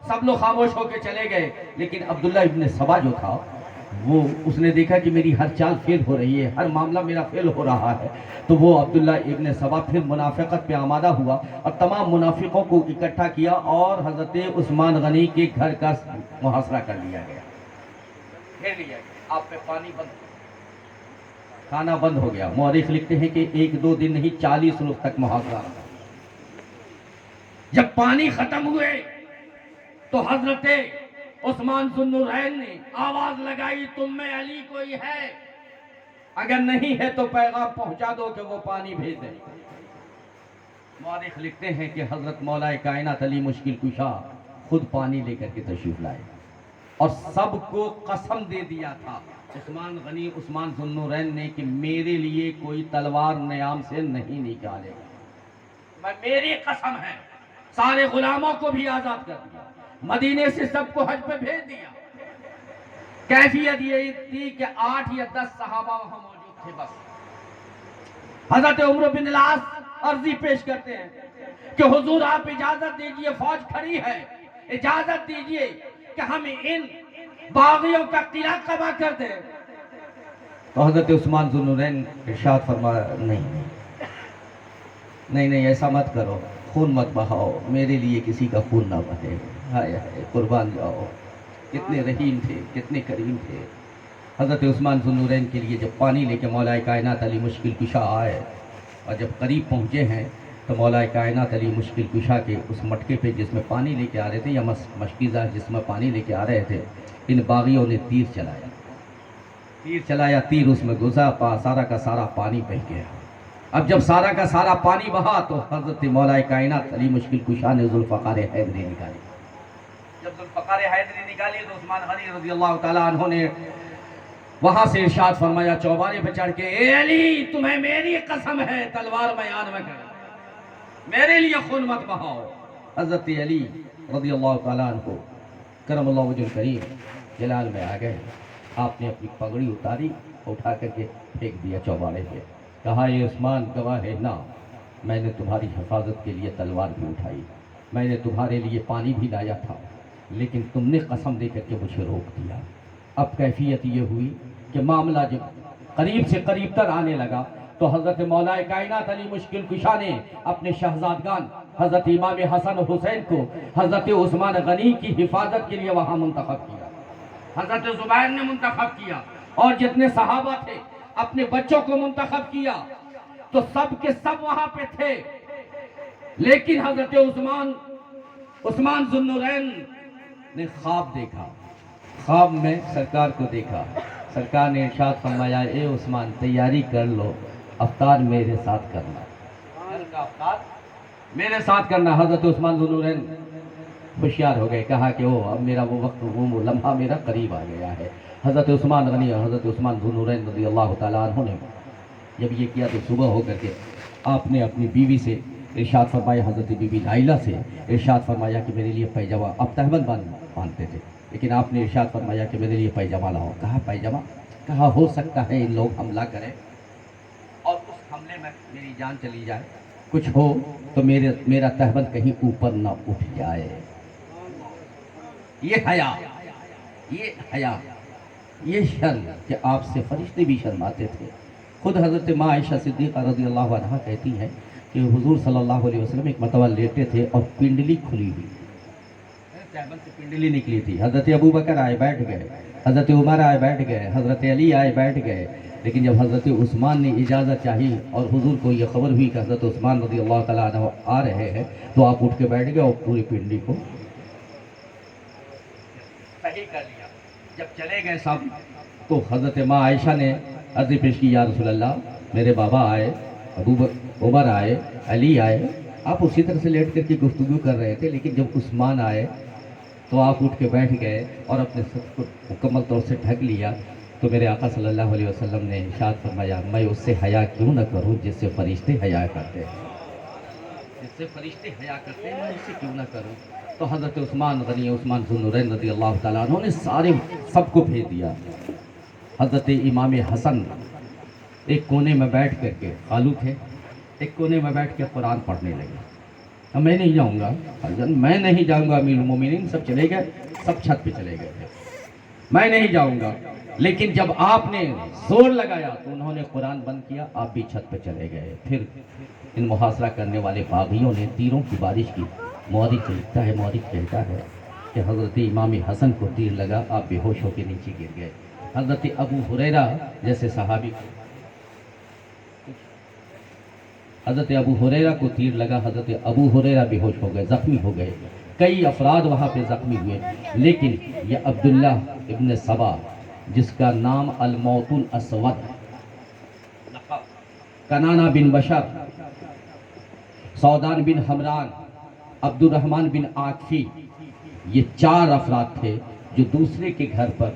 سب لوگ خاموش ہو کے چلے گئے، لیکن عبداللہ ابن سبا جو تھا وہ اس نے دیکھا کہ میری ہر چال فیل ہو رہی ہے، ہر معاملہ میرا فیل ہو رہا ہے، تو وہ عبداللہ ابن سبا پھر منافقت پہ آمادہ ہوا اور تمام منافقوں کو اکٹھا کیا اور حضرت عثمان غنی کے گھر کا محاصرہ کر لیا گیا، گھیر لیا گیا، آپ پہ پانی بند، کھانا بند ہو گیا۔ مورخ لکھتے ہیں کہ 1-2 دن نہیں 40 روز تک محاصرہ رہا۔ جب پانی ختم ہوئے تو حضرت عثمان ذو النورین نے آواز لگائی تم میں علی کوئی ہے؟ اگر نہیں ہے تو پیغام پہنچا دو کہ وہ پانی بھیج دے۔ مورخ لکھتے ہیں کہ حضرت مولا کائنات علی مشکل کشا خود پانی لے کر کے تشریف لائے اور سب کو قسم دے دیا تھا عثمان غنی عثمان ذو النورین نے کہ میرے لیے کوئی تلوار نیام سے نہیں نکالے گا، میری قسم ہے۔ سارے غلاموں کو بھی آزاد کر دیا، مدینے سے سب کو حج پہ بھیج دیا۔ کیفیت یہ تھی کہ 8 یا 10 صحابہ وہاں موجود تھے بس۔ حضرت عمر بن العاص عرضی پیش کرتے ہیں کہ حضور آپ اجازت دیجئے، فوج کھڑی ہے، اجازت دیجئے کہ ہم ان باغیوں کا قلعہ تباہ کر دیں۔ تو حضرت عثمان ذو النورین ارشاد فرمایا نہیں ایسا مت کرو، خون مت بہاؤ، میرے لیے کسی کا خون نہ بہے، ہائے ہائے قربان جاؤ۔ کتنے رحیم تھے، کتنے کریم تھے۔ حضرت عثمان ذو النورین کے لیے جب پانی لے کے مولا کائنات علی مشکل کشا آئے اور جب قریب پہنچے ہیں تو مولا کائنات علی مشکل کشا کے اس مٹکے پہ جس میں پانی لے کے آ رہے تھے یا مشکیزہ جس میں پانی لے کے آ رہے تھے، ان باغیوں نے تیر چلایا، تیر اس میں گزرا، سارا کا سارا پانی بہہ گیا۔ اب جب سارا کا سارا پانی بہا تو حضرت مولا کائنات علی مشکل کشا نے ذوالفقار حیدری نکالی۔ جب ذوالفقار حیدری نکالی تو عثمان غنی رضی اللہ تعالیٰ عنہ نے وہاں سے ارشاد فرمایا چوبانے پہ چڑھ کے، اے علی تمہیں میری قسم ہے تلوار میان میں کر، میرے لیے خون مت بہاؤ۔ حضرت علی رضی اللہ تعالیٰ عنہ کرم اللہ وجہ کریم جلال میں آ گئے، آپ نے اپنی پگڑی اتاری، اٹھا کر کے پھینک دیا چوبانے پہ، کہا یہ عثمان گواہ ہے نا، میں نے تمہاری حفاظت کے لیے تلوار بھی اٹھائی، میں نے تمہارے لیے پانی بھی لایا تھا، لیکن تم نے قسم دے کر کے مجھے روک دیا۔ اب کیفیت یہ ہوئی کہ معاملہ جب قریب سے قریب تر آنے لگا تو حضرت مولا کائنات علی مشکل کشا نے اپنے شہزادگان حضرت امام حسن حسین کو حضرت عثمان غنی کی حفاظت کے لیے وہاں منتخب کیا، حضرت زبیر نے منتخب کیا، اور جتنے صحابہ تھے اپنے بچوں کو منتخب کیا، تو سب کے سب وہاں پہ تھے۔ لیکن حضرت عثمان ذو النورین نے خواب دیکھا، خواب میں سرکار کو دیکھا، سرکار نے ارشاد فرمایا اے عثمان تیاری کر لو، افطار میرے ساتھ کرنا، افطار میرے ساتھ کرنا۔ حضرت عثمان ذو النورین ہوشیار ہو گئے، کہا کہ اب میرا وہ وقت وہ لمحہ میرا قریب آ گیا ہے۔ حضرت عثمان غنی اور حضرت عثمان ذو النورین رضی اللہ تعالیٰ عنہ نے جب یہ کیا تو صبح ہو کر کے آپ نے اپنی بیوی سے ارشاد فرمایا، حضرت بی بی نائلہ سے ارشاد فرمایا کہ میرے لیے پیجامہ، آپ تہبند باندھتے تھے لیکن آپ نے ارشاد فرمایا کہ میرے لیے پیجامہ لاؤ۔ کہا پیجامہ؟ کہا ہو سکتا ہے ان لوگ حملہ کریں اور اس حملے میں میری جان چلی جائے، کچھ ہو تو میرا تہبند کہیں اوپر نہ اٹھ جائے۔ یہ حیا، یہ شرم کہ آپ سے فرشتے بھی شرماتے تھے۔ خود حضرت ماں عائشہ صدیقہ رضی اللہ عنہا کہتی ہیں کہ حضور صلی اللہ علیہ وسلم ایک مرتبہ لیٹے تھے اور پنڈلی کھلی ہوئی، تہبند سے پنڈلی نکلی تھی۔ حضرت ابو بکر آئے بیٹھ گئے، حضرت عمر آئے بیٹھ گئے، حضرت علی آئے بیٹھ گئے، لیکن جب حضرت عثمان نے اجازت چاہی اور حضور کو یہ خبر ہوئی کہ حضرت عثمان رضی اللہ تعالیٰ عنہ آ رہے ہیں تو آپ اٹھ کے بیٹھ گئے اور پوری پنڈلی کو صحیح کر لیا۔ جب چلے گئے سب تو حضرت ماں عائشہ نے عرض پیش کی، یا رسول اللہ میرے بابا آئے، عمر آئے، علی آئے، آپ اسی طرح سے لیٹ کر کے گفتگو کر رہے تھے، لیکن جب عثمان آئے تو آپ اٹھ کے بیٹھ گئے اور اپنے سب کو مکمل طور سے ڈھک لیا۔ تو میرے آقا صلی اللہ علیہ وسلم نے ارشاد فرمایا میں اس سے حیا کیوں نہ کروں جس سے فرشتے حیا کرتے ہیں، جس سے فرشتے حیا کرتے ہیں میں اس سے کیوں نہ کروں۔ تو حضرت عثمان غنی عثمان ذو النورین رضی اللہ تعالیٰ عنہ نے سب کو بھیج دیا۔ حضرت امام حسن ایک کونے میں بیٹھ کر کے، خالو تھے، ایک کونے میں بیٹھ کے قرآن پڑھنے لگے۔ اب میں نہیں جاؤں گا، میں نہیں جاؤں گا، امیر المومنین سب چلے گئے، سب چھت پہ چلے گئے تھے، میں نہیں جاؤں گا۔ لیکن جب آپ نے زور لگایا تو انہوں نے قرآن بند کیا، آپ بھی چھت پہ چلے گئے۔ پھر ان محاصرہ کرنے والے باغیوں نے تیروں کی بارش کی۔ مورخ کہتا ہے کہ حضرت امام حسن کو تیر لگا، آپ بے ہوش ہو کے نیچے گر گئے۔ حضرت ابو ہریرہ جیسے صحابی، حضرت ابو ہریرہ کو تیر لگا، حضرت ابو ہریرہ بے ہوش ہو گئے، زخمی ہو گئے، کئی افراد وہاں پہ زخمی ہوئے۔ لیکن یہ عبداللہ ابن سبا جس کا نام الموت الاسود، کنانہ بن بشر، سودان بن حمران، عبد الرحمن بن عاقفی، یہ 4 افراد تھے جو دوسرے کے گھر پر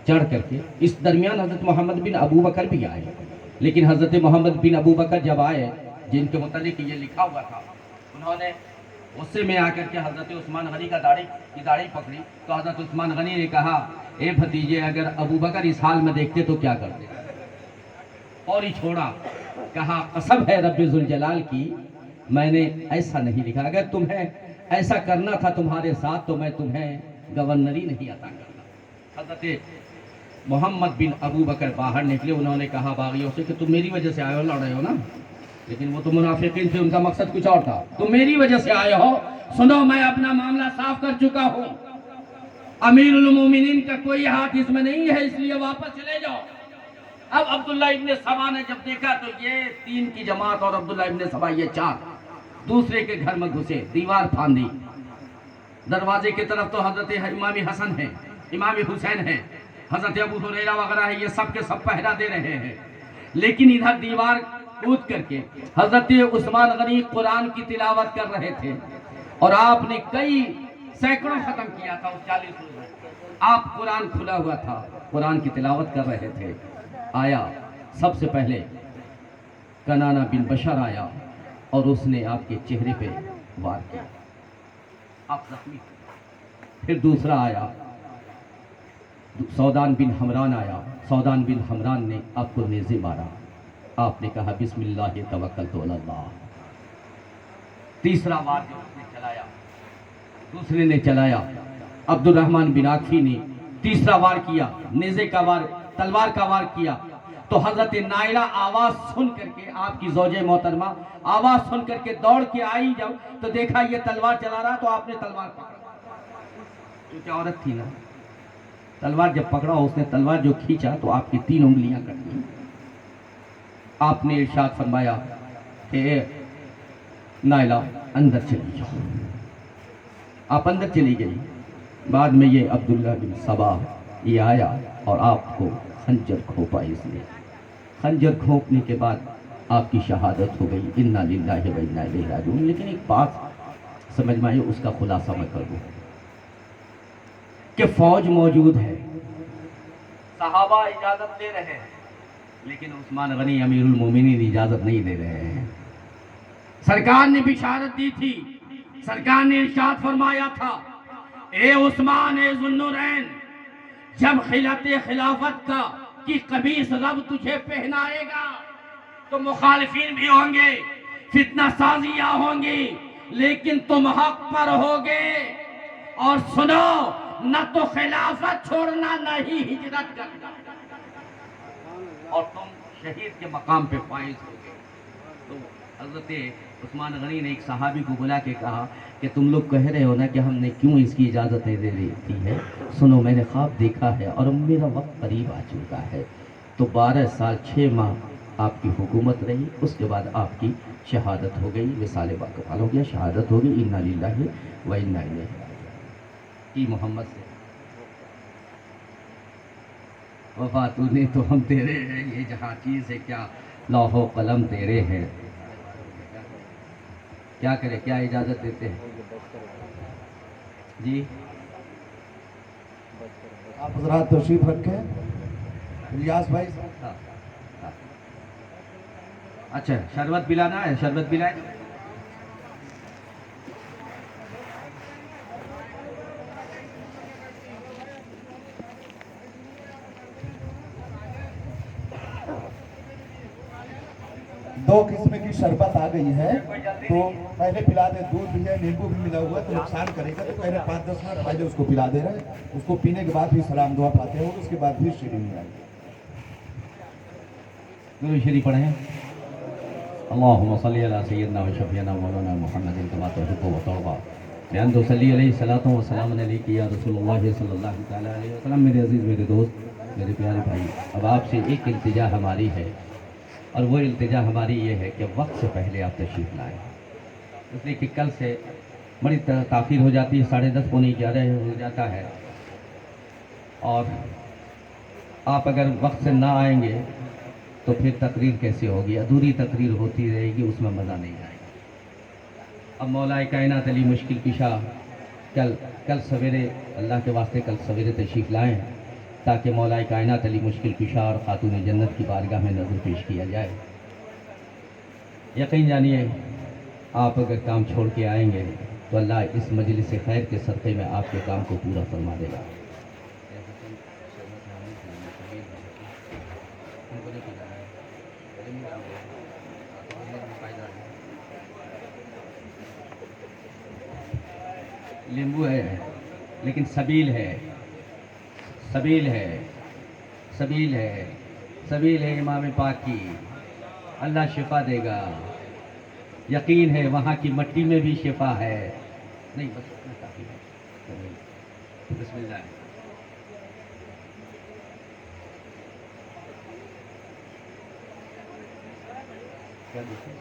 چڑھ کر کے، اس درمیان حضرت محمد بن ابو بکر بھی آئے، لیکن حضرت محمد بن ابو بکر جب آئے جن کے متعلق یہ لکھا ہوا تھا، انہوں نے غصے میں آ کر کے حضرت عثمان غنی کی داڑھی پکڑی تو حضرت عثمان غنی نے کہا اے بھتیجے اگر ابو بکر اس حال میں دیکھتے تو کیا کرتے، اور ہی چھوڑا۔ کہا قسم ہے رب ذوالجلال کی میں نے ایسا نہیں لکھا، اگر تمہیں ایسا کرنا تھا تمہارے ساتھ تو میں تمہیں گورنری نہیں عطا کرتا۔ حضرت محمد بن ابو بکر باہر نکلے، انہوں نے کہا باغیوں سے کہ تم میری وجہ سے آئے ہو، لڑ رہے ہو نا، لیکن وہ تو منافقین تھے، ان کا مقصد کچھ اور تھا، تم میری وجہ سے آئے ہو، سنو میں اپنا معاملہ صاف کر چکا ہوں، امیر المومنین کا کوئی ہاتھ اس میں نہیں ہے، اس لیے واپس چلے جاؤ۔ اب عبداللہ ابن سبا نے جب دیکھا تو یہ 3 کی جماعت اور عبداللہ ابن سبا یہ 4 دوسرے کے گھر میں گھسے، دیوار پھاندی، دروازے کی طرف تو حضرت امام حسن ہیں، امام حسین ہیں، حضرت ابو ہریرہ وغیرہ ہے، یہ سب کے سب پہرا دے رہے ہیں، لیکن ادھر دیوار کود کر کے حضرت عثمان غنی قرآن کی تلاوت کر رہے تھے، اور آپ نے کئی سینکڑوں ختم کیا تھا اس 40 روز میں، آپ قرآن کھلا ہوا تھا، قرآن کی تلاوت کر رہے تھے۔ آیا سب سے پہلے کنانہ بن بشر آیا اور اس نے آپ کے چہرے پہ وار کیا، آپ زخمی ہوئے۔ پھر دوسرا آیا سودان بن حمران آیا، سودان بن حمران نے آپ کو نیزے مارا، آپ نے کہا بسم اللہ توکلت علی اللہ۔ تیسرا وار جو اس نے چلایا، دوسرے نے چلایا، عبد الرحمن بن عاقفی نے تیسرا وار کیا، نیزے کا وار، تلوار کا وار کیا، تو حضرت نائلہ آواز سن کر کے، آپ کی زوجہ محترمہ آواز سن کر کے دوڑ کے آئی جب، تو دیکھا یہ تلوار چلا رہا، تو آپ نے تلوار پکڑا، کیونکہ عورت تھی نا، تلوار جب پکڑا اس نے تلوار جو کھینچا تو آپ کی 3 انگلیاں کٹ گئی۔ آپ نے ارشاد فرمایا کہ اے نائلہ اندر چلی جاؤ، آپ اندر چلی گئی۔ بعد میں یہ عبداللہ بن سبا یہ آیا اور آپ کو خنجر کھوپا، اس نے خنجر کھوپنے کے بعد آپ کی شہادت ہو گئی، انا للہ و انا الیہ راجعون۔ لیکن ایک بات سمجھ میں آئی، اس کا خلاصہ میں کر دوں کہ فوج موجود ہے، صحابہ اجازت دے رہے ہیں، لیکن عثمان غنی امیر المومنین اجازت نہیں دے رہے ہیں۔ سرکار نے بشارت دی تھی، سرکار نے ارشاد فرمایا تھا، اے عثمان اے ذوالنورین، جب خلافت کا کی قمیص رب تجھے پہنائے گا تو مخالفین بھی ہوں گے، فتنہ سازیاں ہوں گی، لیکن تم حق پر ہوگے، اور سنو، نہ تو خلافت چھوڑنا نہ ہی ہجرت کرنا، اور تم شہید کے مقام پہ فائز ہوگے۔ تو حضرت عثمان غنی نے ایک صحابی کو بلا کے کہا کہ تم لوگ کہہ رہے ہو نا کہ ہم نے کیوں اس کی اجازت نہیں دے دی ہے، سنو میں نے خواب دیکھا ہے اور میرا وقت قریب آ چکا ہے۔ تو 12 سال 6 ماہ آپ کی حکومت رہی، اس کے بعد آپ کی شہادت ہو گئی، وصال باقبال ہو گیا، شہادت ہو گئی، انا للہ و انا الیہ راجعون۔ محمد سے وفا تو نے تو ہم تیرے ہیں، یہ جہاں چیز ہے کیا لوح و قلم تیرے ہیں، کیا کرے، کیا اجازت دیتے ہیں جی؟ آپ حضرات تشریف رکھیں، ریاض بھائی۔ اچھا شربت پلانا ہے، شربت پلائیں۔ دو قسم کی شربت آ گئی ہے، تو پہلے پلا دے، دودھ بھی ہے، نیمبو بھی ملا ہوا ہے، تو نقصان کرے گا، تو پہلے 5-10 منٹ پہلے اس کو پلا دے رہے ہیں، اس کو پینے کے بعد بھی سلام دعا پاتے ہیں، اس کے بعد بھی شیرینی آئے گی۔ درود شریف پڑھیں۔ اللہم صلی علی سیدنا و شفیعنا مولانا محمد کما تحب و ترضی، بأن تصلی علیہ الصلاۃ والسلام علیک یا رسول اللہ صلی اللہ تعالیٰ علیہ وسلم۔ میرے عزیز، میرے دوست، میرے پیارے بھائی، اب آپ سے ایک التجا ہماری ہے، اور وہ التجا ہماری یہ ہے کہ وقت سے پہلے آپ تشریف لائیں، اس لیے کہ کل سے بڑی تاخیر ہو جاتی ہے، 10:30 پونے 11 ہو جاتا ہے، اور آپ اگر وقت سے نہ آئیں گے تو پھر تقریر کیسے ہوگی، ادھوری تقریر ہوتی رہے گی، اس میں مزہ نہیں آئے گا۔ اب مولا کائنات علی مشکل کشا کل سویرے، اللہ کے واسطے کل سویرے تشریف لائیں، تاکہ مولا کائنات علی مشکل کشا اور خاتون جنت کی بارگاہ میں نظر پیش کیا جائے۔ یقین جانیے، آپ اگر کام چھوڑ کے آئیں گے تو اللہ اس مجلس خیر کے صدقے میں آپ کے کام کو پورا فرما دے گا۔ لیمبو ہے لیکن سبیل ہے، سبیل ہے، سبیل ہے، سبیل ہے امام پاک کی، اللہ شفا دے گا، یقین ہے وہاں کی مٹی میں بھی شفا ہے۔ نہیں بس اتنا کافی ہے۔ بسم اللہ۔ کیا دیکھیں؟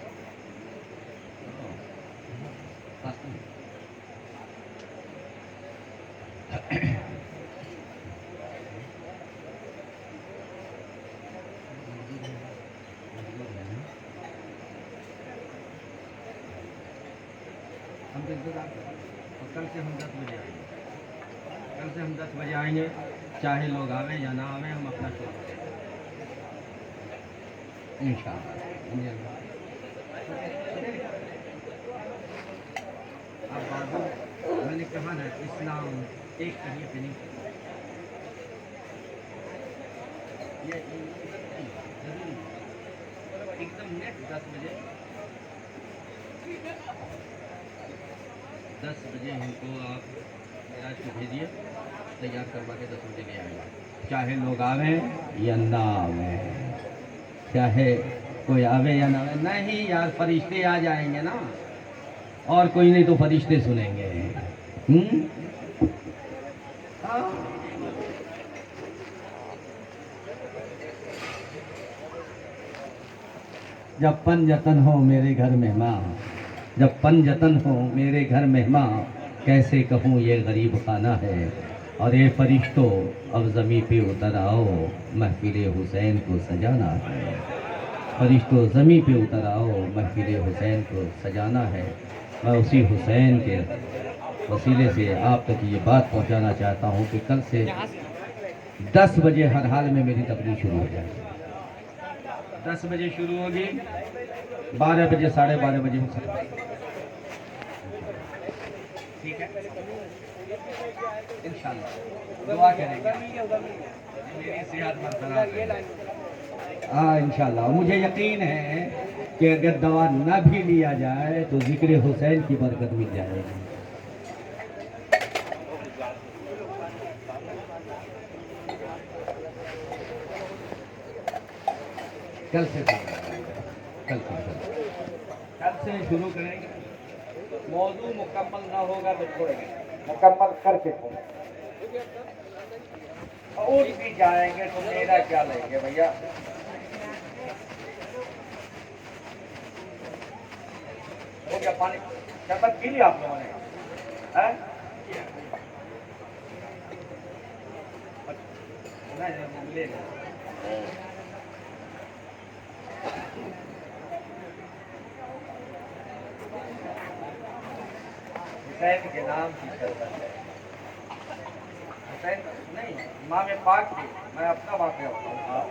کل سے ہم 10 بجے آئیں گے، کل سے ہم 10 بجے آئیں گے، چاہے لوگ آویں یا نہ آویں، ہم اپنا شروع کریں گے انشاءاللہ۔ اب بابو میں نے کہا نا، اسلام ایک کہیں پہ نہیں چلتا، یہ ایک دم نیٹ 10 بجے، 10 بجے ہم کو آپ میراج کو بھیجیے تیار کروا کے 10 بجے لے آئے گا چاہے لوگ آویں یا نہ آویں چاہے کوئی آوے یا نہ آوے نہیں یار فرشتے آ جائیں گے نا اور کوئی نہیں تو فرشتے سنیں گے ہاں جب پنجتن ہو میرے گھر مہمان جب پنجتن ہو میرے گھر مہمان کیسے کہوں یہ غریب خانہ ہے اور اے فرشتوں اب زمیں پہ اتر آؤ محفل حسین کو سجانا ہے فرشتوں زمیں پہ اتر آؤ محفل حسین کو سجانا ہے میں اسی حسین کے وسیلے سے آپ تک یہ بات پہنچانا چاہتا ہوں کہ کل سے 10 بجے ہر حال میں میری تقریر شروع ہو جائے 10 بجے شروع ہوگی 12 بجے 12:30 بجے ٹھیک ہے انشاءاللہ دعا کریں گے میری صحت برقرار رہے ہاں انشاءاللہ اور مجھے یقین ہے کہ اگر دوا نہ بھی لیا جائے تو ذکر حسین کی برکت مل جائے گی کل سے شروع کریں گے موضوع مکمل نہ ہوگا تو چھوڑیں گے مکمل کر کے چھوڑیں اور بھی جائیں گے تو میرا کیا لیں گے بھیا ہو گیا پانی شربت پی لیا آپ لوگوں نے لے حسین کے نام کی شربت ہے حسین نہیں امام پاک کی میں اپنا واقعہ بتاؤں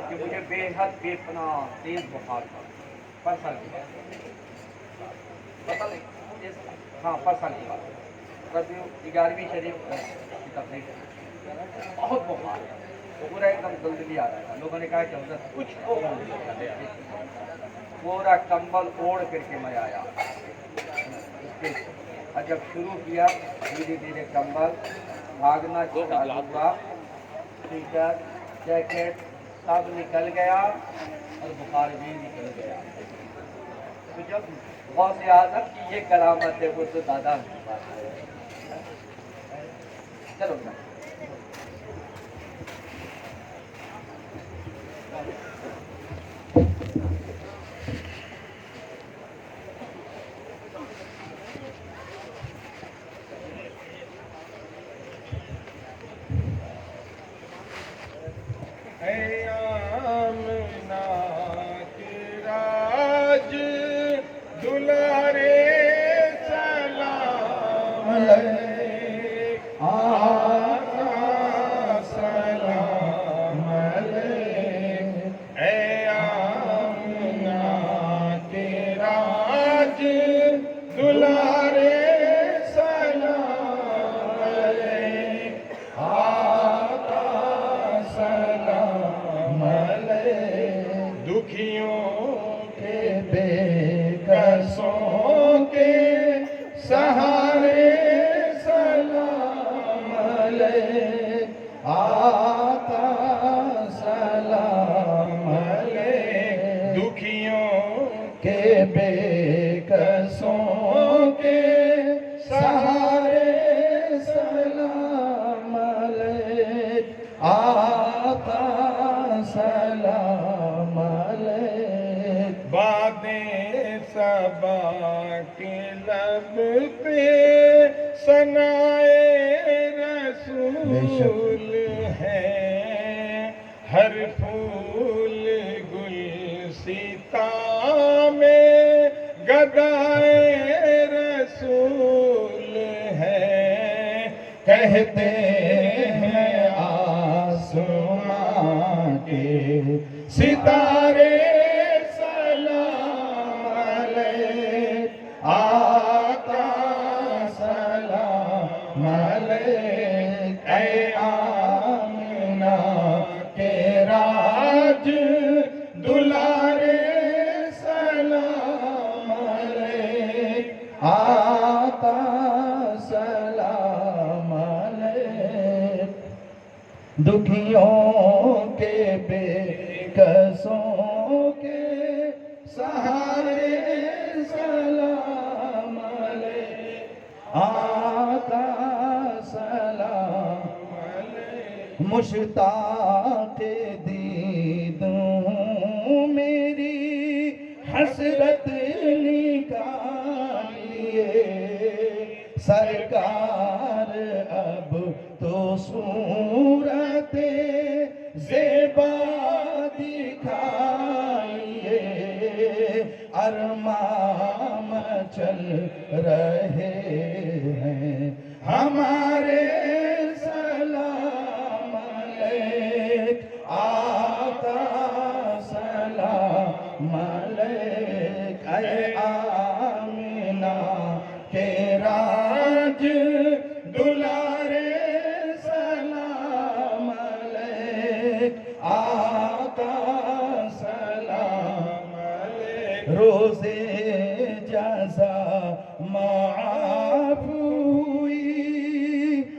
کہ مجھے بے حد بے پناہ تیز بخار تھا پر سال کی بات پتہ نہیں ہاں پر سال کی بات ربیع 11ویں شریف کی تقریب بہت بخار تو پورا ایک دم دلدلی آ رہا تھا لوگوں نے کہا کہ حضرت کچھ پورا کمبل اوڑھ کر کے میں آیا اور جب شروع کیا دھیرے دھیرے کمبل بھاگنا چالو ہوا سویٹر جیکٹ سب نکل گیا اور بخار بھی نکل گیا تو جب غوث اعظم کی یہ کرامت ہے وہ تو دادا کی بات ہے چلو کہتے ہیں آسمان کے ستارے سلام علیک آقا سلام علیک اے آمنہ کے راج دلارے سلام علیک آقا سلام دکھیوں کے بے کسوں کے سہارے سلام علیک آقا سلام علیک مشتاق دید ہوں میری حسرت نکالیے سرکار اب تو صورت زیبا دکھائیے ارمام چل رہے ہیں ہمارے سلام علیک آقا سلام علیک اے آمینہ کے راج دلارے سلام علیک آقا سلام علیک روزے جزا معاف ہوئی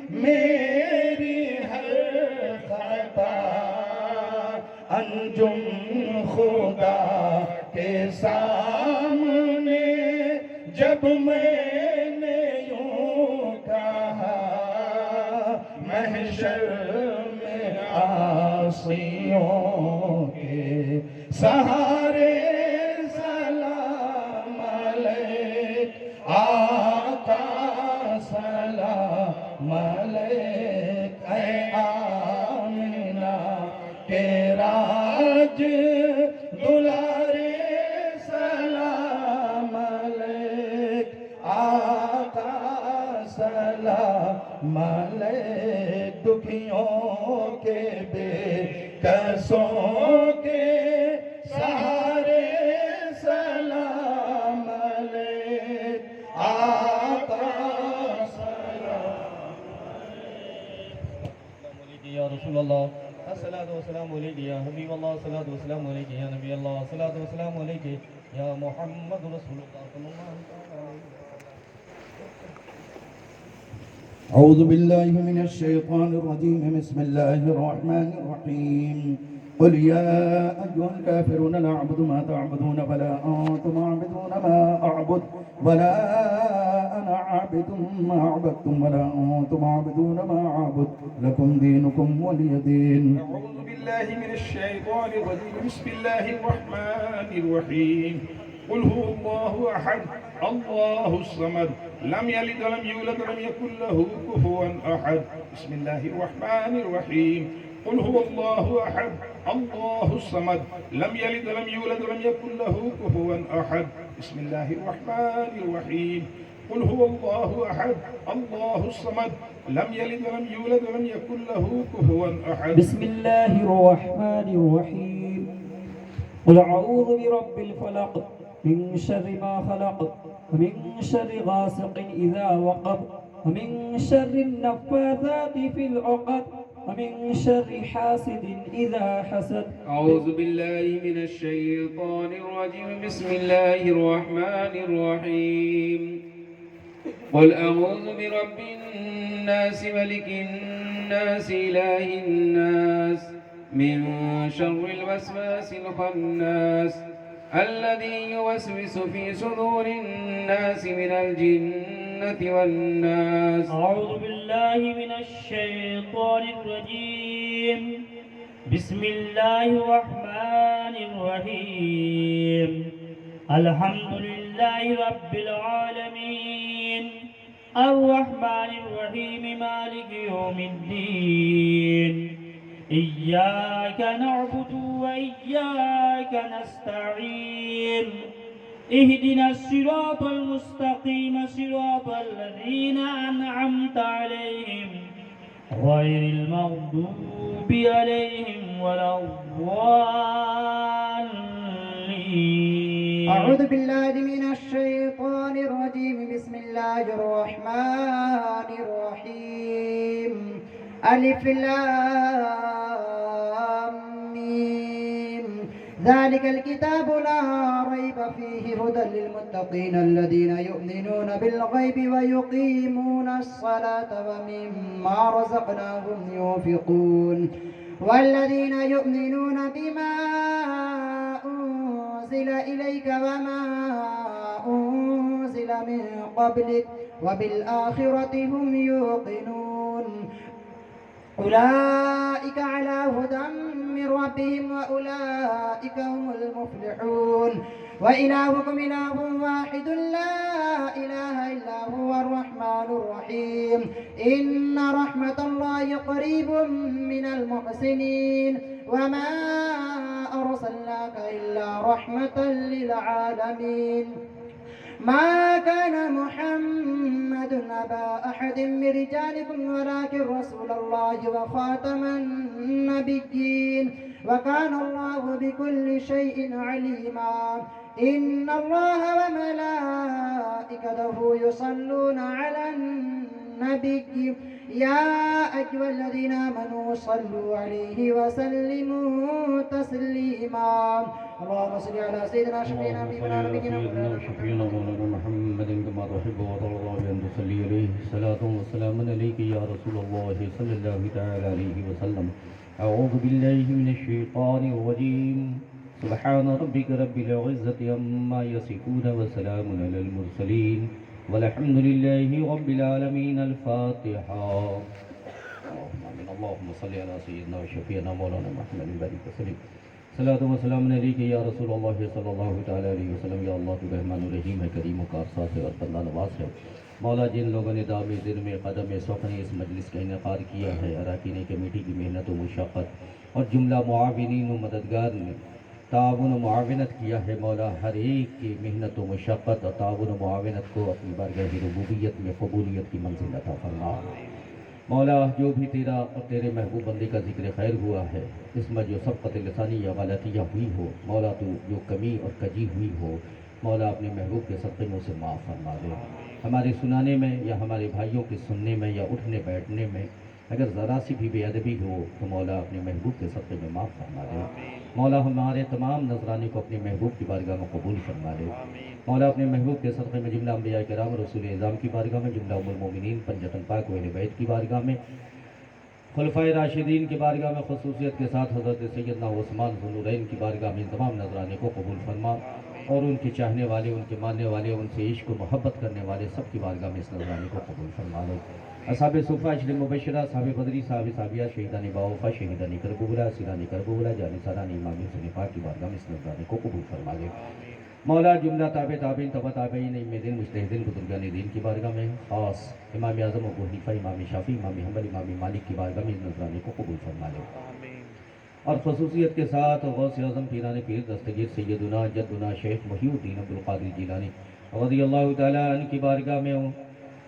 میری ہر خطا انجم خدا کے سامنے جب میں نے یوں کہا محشر میں عاصیوں کے سہارے سلام علیک آقا سلام علیک اے آمینہ کے راج دلارے سلام علیک آقا سلام علیک دکھیوں کے بے کسوں کے سہارے سلام علیک آقا یا رسول اللہ الصلاۃ والسلام علیک یا حبیب اللہ الصلاۃ والسلام علیک یا نبی اللہ الصلاۃ والسلام علیک یا محمد رسول اللہ صلی اللہ علیہ وسلم. اعوذ باللہ من الشیطان الرجیم بسم اللہ الرحمن الرحیم قل یا ایها الكافرون لا اعبد ما تعبدون ولا انتم عابدون ما اعبد ولا انا عابد ما عبدتم ولا انتم عابدون ما اعبد لكم دينكم ولي دين. أعوذ بالله من الشيطان الرجيم بسم الله الرحمن الرحيم قل هو الله أحد الله الصمد لم يلد ولم يولد ولم يكن له كفوا أحد بسم الله الرحمن الرحيم قل هو الله أحد الله الصمد لم يلد ولم يولد ولم يكن له كفوا أحد بسم الله الرحمن الرحيم قل هو الله أحد الله الصمد لم يلد ولم يولد ولم يكن له كفوا أحد بسم الله الرحمن الرحيم قل أعوذ برب الفلق من شر ما خلق ومن شر غاسق إذا وقب ومن شر النفاثات في العقد ومن شر حاسد إذا حسد. أعوذ بالله من الشيطان الرجيم بسم الله الرحمن الرحيم قل أعوذ برب الناس ملك الناس إله الناس من شر الوسواس الخناس الذي يوسوس في صدور الناس من الجنة والناس. أعوذ بالله من الشيطان الرجيم بسم الله الرحمن الرحيم الحمد لله رب العالمين الرحمن الرحيم مالك يوم الدين إياك نعبد وإياك نستعين اهدنا الصراط المستقيم صراط الذين أنعمت عليهم غير المغضوب عليهم ولا الضالين. أعوذ بالله من الشيطان الرجيم بسم الله الرحمن الرحيم ألف لام ميم ذلك الكتاب لا ريب فيه هدى للمتقين الذين يؤمنون بالغيب ويقيمون الصلاة ومما رزقناهم ينفقون والذين يؤمنون بما أنزل إليك وما أنزل من قبلك وبالآخرة هم يوقنون أولئك على هدى من ربهم وأولئك هم المفلحون وإلهكم إله واحد لا إله إلا هو الرحمن الرحيم إن رحمة الله قريب من المحسنين وما أرسلناك إلا رحمة للعالمين ما كان محمد أبا أحد من رجالكم ولكن رسول الله وخاتم النبيين وكان الله بكل شيء عليما إن الله وملائكته يصلون على النبي يا أيها الذين آمنوا صلوا عليه وسلموا تسليما اللهم صل على سيدنا شفيعنا نبينا نبينا مولانا محمد كما تحب وترضى بأن تصلي عليه صلاة وسلام عليك يا رسول الله صلى الله تعالى عليه وسلم. أعوذ بالله من الشيطان الرجيم. سبحان ربك رب العزة عما يصفون وسلام على المرسلين والحمد لله رب العالمين. الفاتحة. اللهم صل على سيدنا وشفيعنا مولانا محمد بارك وسلم. صلاۃ و سلام علیک یا رسول اللہ صلی اللہ تعالیٰ علیہ وسلم. یا اللہ تو رحمان الرحیم ہے، کریم و کارساز ہے اور بندہ نواز ہے. مولا جن لوگوں نے دام دن میں قدم سوق نے اس مجلس کا انعقاد کیا ہے، اراکین کمیٹی کی محنت و مشقت اور جملہ معاونین و مددگار نے تعاون و معاونت کیا ہے، مولا ہر ایک کی محنت و مشقت اور تعاون و معاونت کو اپنی بارگاہ ربوبیت میں قبولیت کی منزل عطا فرما. مولا جو بھی تیرا اور تیرے محبوب بندے کا ذکر خیر ہوا ہے، اس میں جو سبقت لسانی یا غلطیاں ہوئی ہو، مولا تو جو کمی اور کجی ہوئی ہو، مولا اپنے محبوب کے صدقے میں اسے معاف فرما دے. ہمارے سنانے میں یا ہمارے بھائیوں کے سننے میں یا اٹھنے بیٹھنے میں اگر ذرا سی بھی بے ادبی ہو تو مولا اپنے محبوب کے صدقے میں معاف فرما دے. مولا ہمارے تمام نذرانے کو اپنے محبوب کی بارگاہ میں قبول فرما دے. مولا اپنے محبوب کے صدقے میں جملہ انبیاء کرام رسول اعظام کی بارگاہ میں، جملہ ام المومنین پنجتن پاک و اہل بیت کی بارگاہ میں، خلفائے راشدین کی بارگاہ میں، خصوصیت کے ساتھ حضرت سیدنا عثمان ذو النورین کی بارگاہ میں تمام نذرانے کو قبول فرما، اور ان کے چاہنے والے، ان کے ماننے والے، ان سے عشق و محبت کرنے والے سب کی بارگاہ میں اس نذرانے کو قبول فرما لے. اصحاب صفہ، اشر مبشرہ، صحابہ بدری، صحابہ صحابیہ، شہیدان باوفا، شہیدان کربلا، سیران کربلا، جانی ساران امام حسین پاک کی بارگاہ میں اس نذرانے کو قبول فرما لے. مولا جملہ تابع تابعین، تبع تابعین، ائمہ دین، مجتہدین، بزرگان دین کی بارگاہ میں، خاص امام اعظم ابو حنیفہ، امام شافعی، امام حنبل، امام مالک کی بارگاہ میں اس نذرانے کو قبول فرما لے. اور خصوصیت کے ساتھ غوث اعظم پیران پیر دستگیر سیدنا جدنا شیخ محی الدین عبدالقادر جیلانی رضی اللہ تعالیٰ عنہ کی بارگاہ میں ہوں.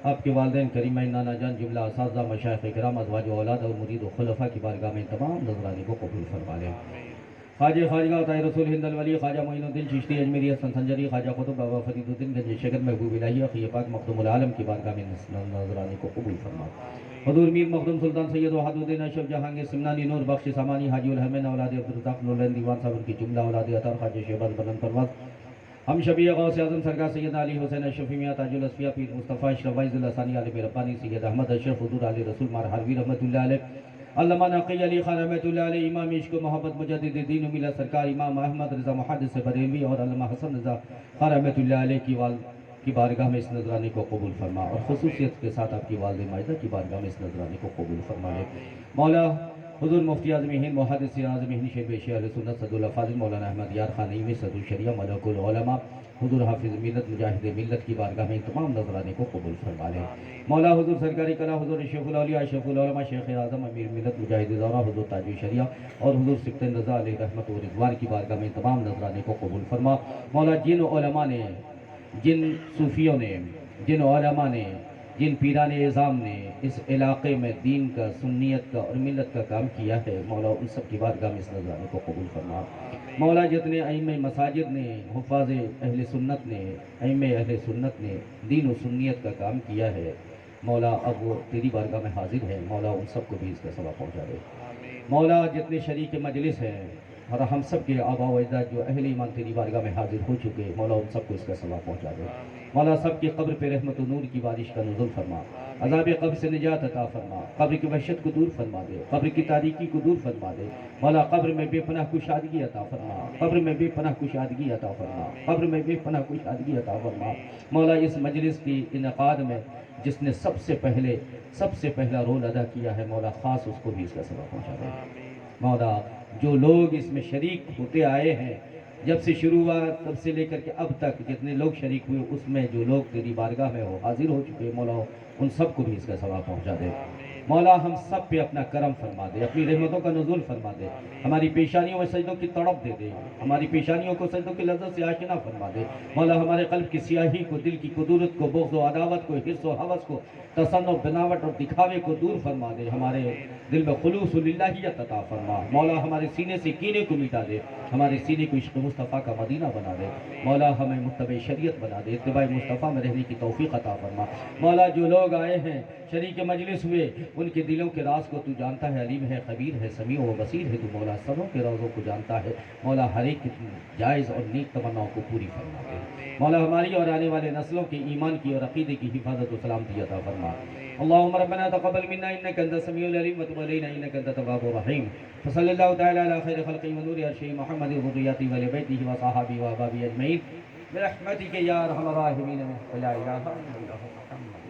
آپ کے والدین کریمین، نانا جان، جملہ اساتذہ، مشائخ کرام، ازواج و اولاد اور مرید و خلفاء کی بارگاہ میں تمام نذرانے کو قبول فرما لیں. خواجہ خواجہ عطائے رسول ہند الولی، خواجہ معین الدین چشتی اجمیری حسن سنجری، خواجہ قطب بابا فرید الدین گنج شکر محبوب الہی اخی پاک مخدوم العالم کی بارگاہ میں نذرانے کو قبول فرما. حضور میر مخدوم سلطان سید وحد الدین اشرف جہانگیر سمنانی، نور بخش سامانی، حاجی الحمین، اولاد عبدالرزاق نورالدین دیوان صاحب کی جملہ اولاد عطار، خواجہ شہباز بلند پرواز، ہم شبیہ غوث اعظم سرکار سیدنا علی حسین اشرفی میاں تاج الاصفیاء پیر مصطفیٰ اشرف وائز اللہ ثانی عالم ربانی، سید احمد اشرف حضور علی رسول مار حروی رحمۃ اللہ علیہ، علامہ نقی علی خان رحمۃ اللہ علیہ، امام عشق و محبت مجدد دین و ملت سرکار امام احمد رضا محدث بریلوی اور علامہ حسن رضا خان رحمۃ اللہ علیہ کی بارگاہ میں اس نذرانے کو قبول فرما، اور خصوصیت کے ساتھ آپ کی والد مائدہ کی بارگاہ میں اس نذرانے کو قبول فرما لے. مولا حضور مفتی اعظم ہند، محدث اعظم ہند، شیخ اہل سنت صد اللہ فاضل مولانا احمد یار خان نعیمی، صد الشریعہ، ملک العلماء، حضور حافظ ملت، مجاہد ملت کی بارگاہ میں تمام نذرانے کو قبول فرما لے. مولا حضور سرکاری کلا، حضور شیخ الاولیاء، شیخ العلماء، شیخ اعظم، امیر ملت، مجاہد دورہ، حضور تاج الشریعہ اور حضور سبطین رضا علیہ رحمت و رضوان کی بارگاہ میں تمام نذرانے کو قبول فرما. مولا جن علماء نے، جن صوفیوں نے، جن علماء نے، جن پیران اعظام نے اس علاقے میں دین کا، سنیت کا اور ملت کا کام کیا ہے، مولا ان سب کی بارگاہ میں اس نذرانے کو قبول فرما. مولا جتنے ائمہ مساجد نے، حفاظ اہل سنت نے، ائمہ اہل سنت نے دین و سنیت کا کام کیا ہے، مولا اب وہ تیری بارگاہ میں حاضر ہے، مولا ان سب کو بھی اس کا ثواب پہنچا دے. مولا جتنے شریک مجلس ہیں، اور ہم سب کے آبا و اجداد جو اہل ایمان تیری بارگاہ میں حاضر ہو چکے، مولا ان سب کو اس کا ثواب پہنچا دے۔ مولا سب کی قبر پہ رحمت و نور کی بارش کا نزول فرما، عذاب قبر سے نجات عطا فرما، قبر کی وحشت کو دور فرما دے، قبر کی تاریکی کو دور فرما دے۔ مولا قبر میں بے پناہ کشادگی عطا فرما، قبر میں بے پناہ کشادگی عطا فرما، قبر میں بے پناہ کشادگی عطا فرما۔ مولا اس مجلس کی انعقاد میں جس نے سب سے پہلا رول ادا کیا ہے، مولا خاص اس کو بھی اس کا ثواب پہنچا دے۔ مولا جو لوگ اس میں شریک ہوتے آئے ہیں، جب سے شروع ہوا تب سے لے کر کے اب تک جتنے لوگ شریک ہوئے، اس میں جو لوگ تیری بارگاہ میں حاضر ہو چکے، مولا ان سب کو بھی اس کا ثواب پہنچا دے۔ مولا ہم سب پہ اپنا کرم فرما دے، اپنی رحمتوں کا نزول فرما دے، ہماری پیشانیوں میں سجدوں کی تڑپ دے دے، ہماری پیشانیوں کو سجدوں کی لذت سے آشنا فرما دے۔ مولا ہمارے قلب کی سیاہی کو، دل کی قدورت کو، بغض و عداوت کو، حرص و حوث کو، تصنع بناوٹ اور دکھاوے کو دور فرما دے، ہمارے دل میں خلوص للہیت عطا فرما۔ مولا ہمارے سینے سے کینے کو مٹا دے، ہمارے سینے کو عشق مصطفیٰ کا مدینہ بنا دے۔ مولا ہمیں متبع شریعت بنا دے، اتباع مصطفیٰ میں رہنے کی توفیق عطا فرما۔ مولا جو لوگ آئے ہیں، شریک مجلس ہوئے، ان کے دلوں کے راز کو تو جانتا ہے، علیم ہے، خبیر ہے، سمیع و بصیر ہے، تو مولا سبوں کے رازوں کو جانتا ہے۔ مولا ہر ایک کی جائز اور نیک تمناؤں کو پوری فرما دے۔ مولا ہماری اور آنے والے نسلوں کے ایمان کی اور عقیدے کی حفاظت و سلامتی عطا فرما۔ اللهم ربنا تقبل منا انك انت السميع العليم وتب علينا انك انت التواب الرحيم فصلى الله تعالى على خير خلقه ونور عرشه محمد وذريته وآل بيته وصحابه واحبابه اجمعين برحمتك يا ارحم الراحمين لا اله الا الله محمد۔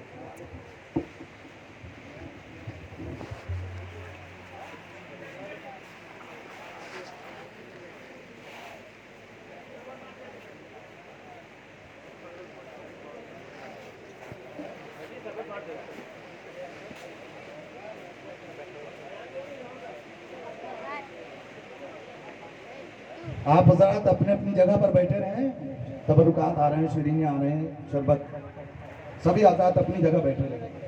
آپ حضرات اپنے اپنی جگہ پر بیٹھے رہیں، تبرکات آ رہے ہیں، شیرینیاں آ رہے ہیں، شربت، سبھی حضرات اپنی جگہ بیٹھے رہیں۔